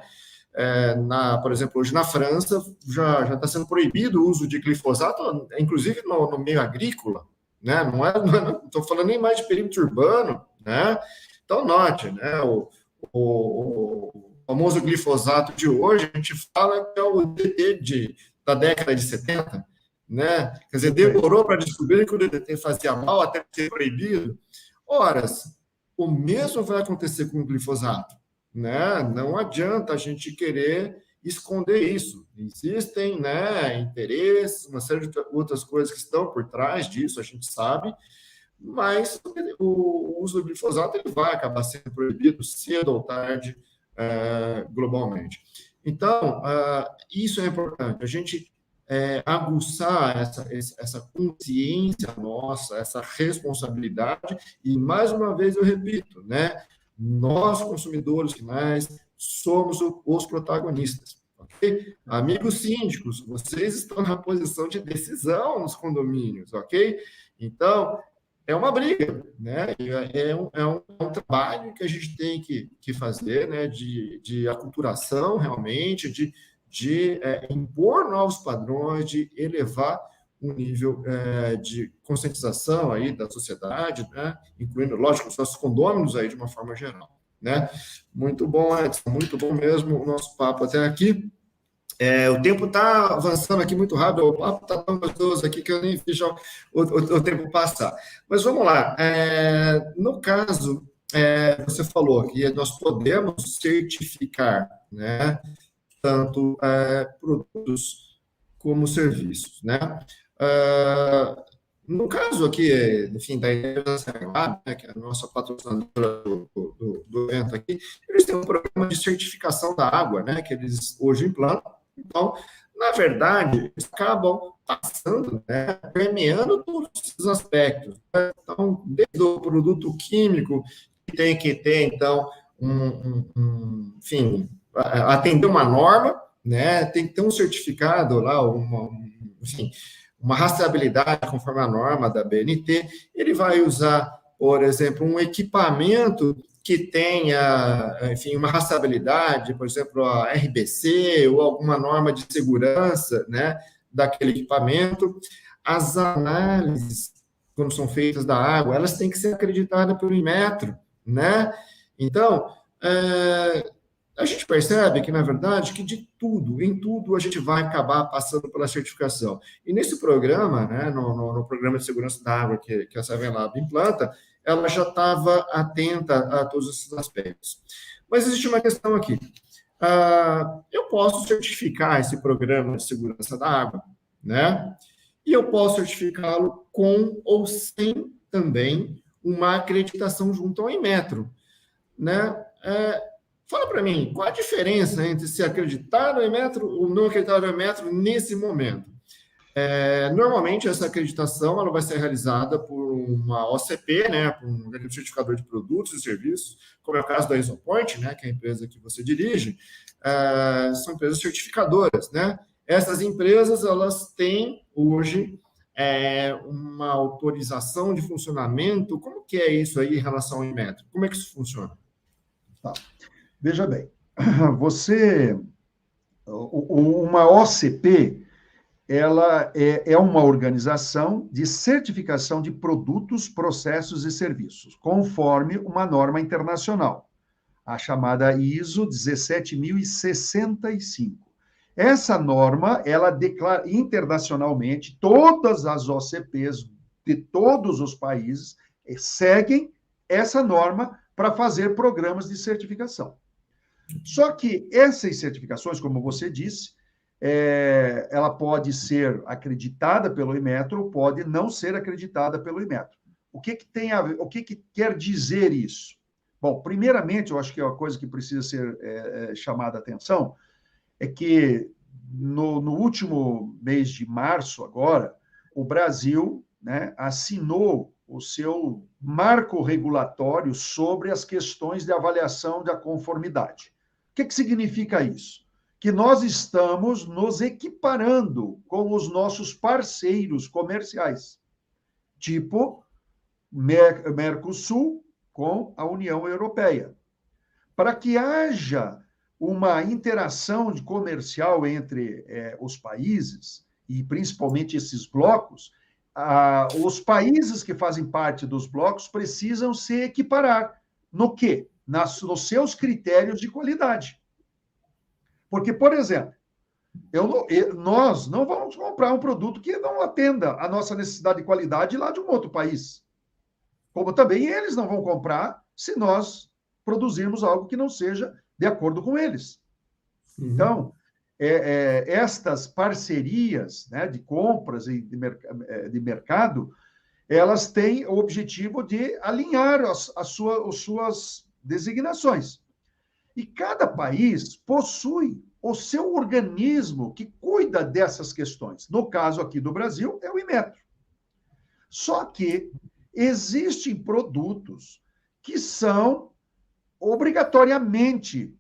Por exemplo, hoje na França já está sendo proibido o uso de glifosato, inclusive no meio agrícola, né? Não estou falando nem mais de perímetro urbano, né? Então, note, né? O famoso glifosato de hoje, a gente fala que é o DDT da década de 70, né? Quer dizer, demorou para descobrir que o DDT fazia mal até ser proibido. Ora, o mesmo vai acontecer com o glifosato, né? Não adianta a gente querer esconder isso. Existem, né, interesses, uma série de outras coisas que estão por trás disso, a gente sabe, mas o uso do glifosato ele vai acabar sendo proibido cedo ou tarde, globalmente. Então, isso é importante, a gente aguçar essa consciência nossa, essa responsabilidade, e mais uma vez eu repito, né? Nós, consumidores finais, somos os protagonistas. Ok? Amigos síndicos, vocês estão na posição de decisão nos condomínios, ok? Então, é uma briga, né? É um trabalho que a gente tem que fazer, né? De aculturação, realmente, de impor novos padrões, de elevar um nível de conscientização aí da sociedade, né? Incluindo, lógico, os nossos condôminos aí de uma forma geral, né? Muito bom, Edson, muito bom mesmo o nosso papo até aqui. O tempo está avançando aqui muito rápido, o papo está tão gostoso aqui que eu nem fiz o tempo passar. Mas vamos lá. No caso, você falou que nós podemos certificar, né, tanto produtos como serviços, né? No caso aqui, enfim, da empresa, né, que é a nossa patrocinadora do evento aqui, eles têm um programa de certificação da água, né, que eles hoje implantam. Então, na verdade, eles acabam passando, né, permeando todos esses aspectos, né? Então, desde o produto químico, que tem que ter, então, enfim, atender uma norma, né, tem que ter um certificado lá, enfim, uma rastreabilidade conforme a norma da BNT. Ele vai usar, por exemplo, um equipamento que tenha, enfim, uma rastreabilidade, por exemplo, a RBC ou alguma norma de segurança, né, daquele equipamento. As análises, quando são feitas da água, elas têm que ser acreditadas pelo Inmetro, né? Então, a gente percebe que, na verdade, que em tudo, a gente vai acabar passando pela certificação. E nesse programa, né, no programa de segurança da água que a Seven Lab implanta, ela já estava atenta a todos esses aspectos. Mas existe uma questão aqui. Eu posso certificar esse programa de segurança da água, né? E eu posso certificá-lo com ou sem também uma acreditação junto ao Inmetro, né? Fala para mim, qual a diferença entre se acreditar no Inmetro ou não acreditar no Inmetro nesse momento? Normalmente, essa acreditação ela vai ser realizada por uma OCP, né, por um certificador de produtos e serviços, como é o caso da Isopoint, né, que é a empresa que você dirige, são empresas certificadoras, né? Essas empresas, elas têm hoje uma autorização de funcionamento. Como que é isso aí em relação ao Inmetro? Como é que isso funciona? Tá. Veja bem, uma OCP, ela é uma organização de certificação de produtos, processos e serviços, conforme uma norma internacional, a chamada ISO 17065. Essa norma, ela declara internacionalmente, todas as OCPs de todos os países seguem essa norma para fazer programas de certificação. Só que essas certificações, como você disse, ela pode ser acreditada pelo Inmetro, pode não ser acreditada pelo Inmetro. O que que quer dizer isso? Bom, primeiramente, eu acho que é uma coisa que precisa ser chamada a atenção é que no último mês de março, agora, o Brasil, né, assinou o seu marco regulatório sobre as questões de avaliação da conformidade. O que significa isso? Que nós estamos nos equiparando com os nossos parceiros comerciais, tipo Mercosul com a União Europeia, para que haja uma interação comercial entre os países, e principalmente esses blocos, os países que fazem parte dos blocos precisam se equiparar. No quê? Nos seus critérios de qualidade. Porque, por exemplo, nós não vamos comprar um produto que não atenda à nossa necessidade de qualidade lá de um outro país. Como também eles não vão comprar se nós produzirmos algo que não seja de acordo com eles. Então, estas parcerias, né, de compras e de mercado, elas têm o objetivo de alinhar as suas designações. E cada país possui o seu organismo que cuida dessas questões. No caso aqui do Brasil, é o Inmetro. Só que existem produtos que são obrigatoriamente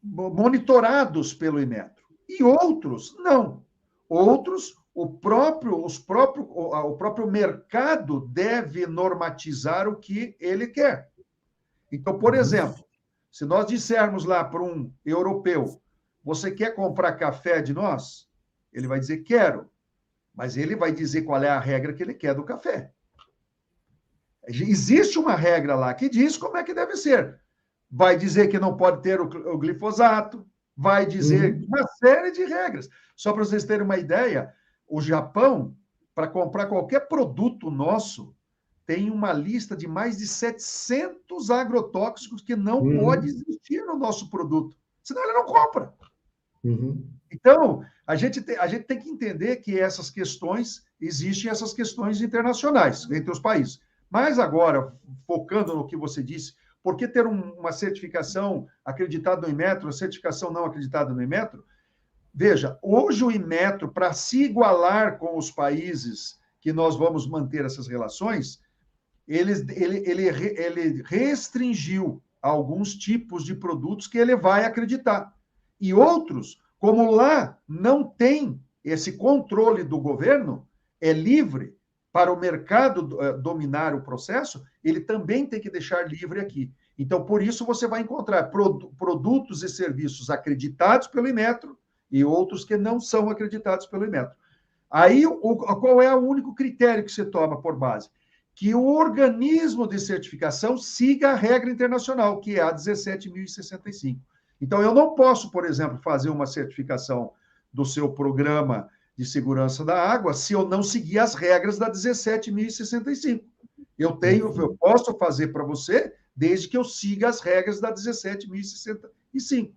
monitorados pelo Inmetro, e outros não. Outros, o próprio mercado deve normatizar o que ele quer. Então, por exemplo, se nós dissermos lá para um europeu, você quer comprar café de nós? Ele vai dizer, quero. Mas ele vai dizer qual é a regra que ele quer do café. Existe uma regra lá que diz como é que deve ser. Vai dizer que não pode ter o glifosato, vai dizer uma série de regras. Só para vocês terem uma ideia, o Japão, para comprar qualquer produto nosso, tem uma lista de mais de 700 agrotóxicos que não pode existir no nosso produto. Senão ele não compra. Então, a gente tem que entender que essas questões, existem essas questões internacionais entre os países. Mas agora, focando no que você disse, por que ter uma certificação acreditada no Inmetro, a certificação não acreditada no Inmetro? Veja, hoje o Inmetro, para se igualar com os países que nós vamos manter essas relações, ele restringiu alguns tipos de produtos que ele vai acreditar. E outros, como lá não tem esse controle do governo, é livre para o mercado dominar o processo, ele também tem que deixar livre aqui. Então, por isso, você vai encontrar produtos e serviços acreditados pelo Inmetro e outros que não são acreditados pelo Inmetro. Aí, qual é o único critério que você toma por base? Que o organismo de certificação siga a regra internacional, que é a 17.065. Então, eu não posso, por exemplo, fazer uma certificação do seu programa de segurança da água se eu não seguir as regras da 17.065. Eu posso fazer para você desde que eu siga as regras da 17.065.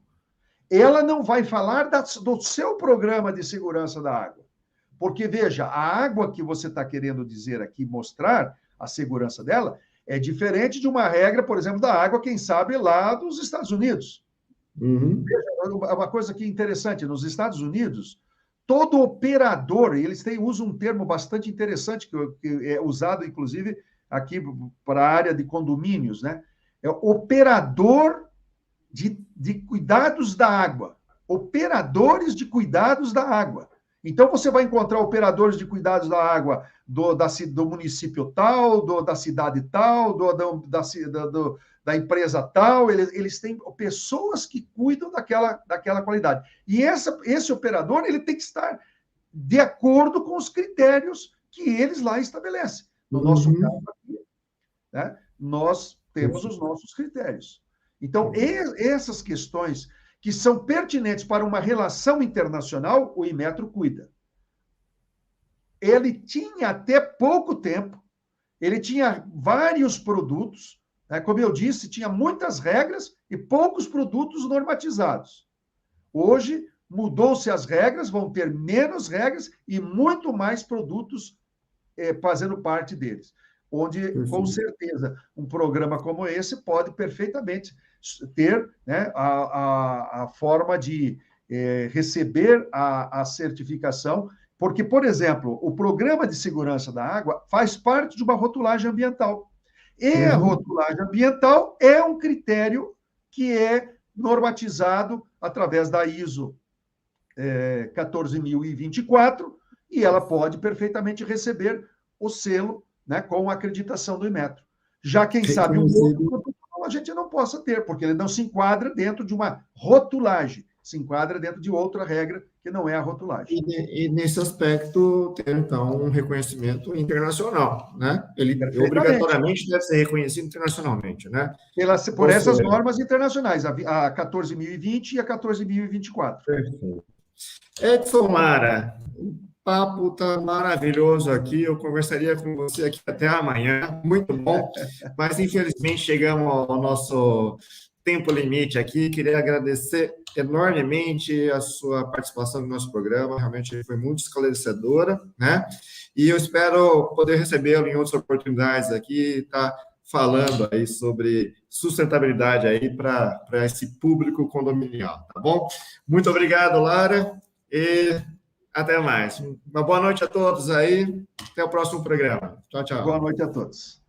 Ela não vai falar do seu programa de segurança da água. Porque, veja, a água que você está querendo dizer aqui, mostrar a segurança dela, é diferente de uma regra, por exemplo, da água, quem sabe, lá dos Estados Unidos. Veja, uma coisa que é interessante, nos Estados Unidos, todo operador, eles usam um termo bastante interessante, que é usado, inclusive, aqui para a área de condomínios, né? É operador de cuidados da água. Operadores de cuidados da água. Então, você vai encontrar operadores de cuidados da água do município tal, da cidade tal, da empresa tal. Eles têm pessoas que cuidam daquela qualidade. E esse operador ele tem que estar de acordo com os critérios que eles lá estabelecem. No nosso caso aqui, né, nós temos os nossos critérios. Então, essas questões que são pertinentes para uma relação internacional, o Inmetro cuida. Ele tinha até pouco tempo, ele tinha vários produtos, né? Como eu disse, tinha muitas regras e poucos produtos normatizados. Hoje, mudou-se as regras, vão ter menos regras e muito mais produtos fazendo parte deles. Onde, com certeza, um programa como esse pode perfeitamente ter, né, a forma de receber a certificação, porque, por exemplo, o Programa de Segurança da Água faz parte de uma rotulagem ambiental. E a rotulagem ambiental é um critério que é normatizado através da ISO 14.024, e ela pode perfeitamente receber o selo, né, com a acreditação do Inmetro. Já quem sabe um outro produto a gente não possa ter, porque ele não se enquadra dentro de uma rotulagem, se enquadra dentro de outra regra que não é a rotulagem. E nesse aspecto, ter, então, um reconhecimento internacional, né? Ele obrigatoriamente deve ser reconhecido internacionalmente, né? Por essas normas internacionais, a 14.020 e a 14.024. Perfeito. Edson Lara, o papo está maravilhoso aqui, eu conversaria com você aqui até amanhã, muito bom, mas infelizmente chegamos ao nosso tempo limite aqui. Queria agradecer enormemente a sua participação no nosso programa, realmente foi muito esclarecedora, né? E eu espero poder recebê-lo em outras oportunidades aqui, tá falando aí sobre sustentabilidade aí para esse público condominial, tá bom? Muito obrigado, Lara, e até mais. Uma boa noite a todos aí, até o próximo programa. Tchau, tchau. Boa noite a todos.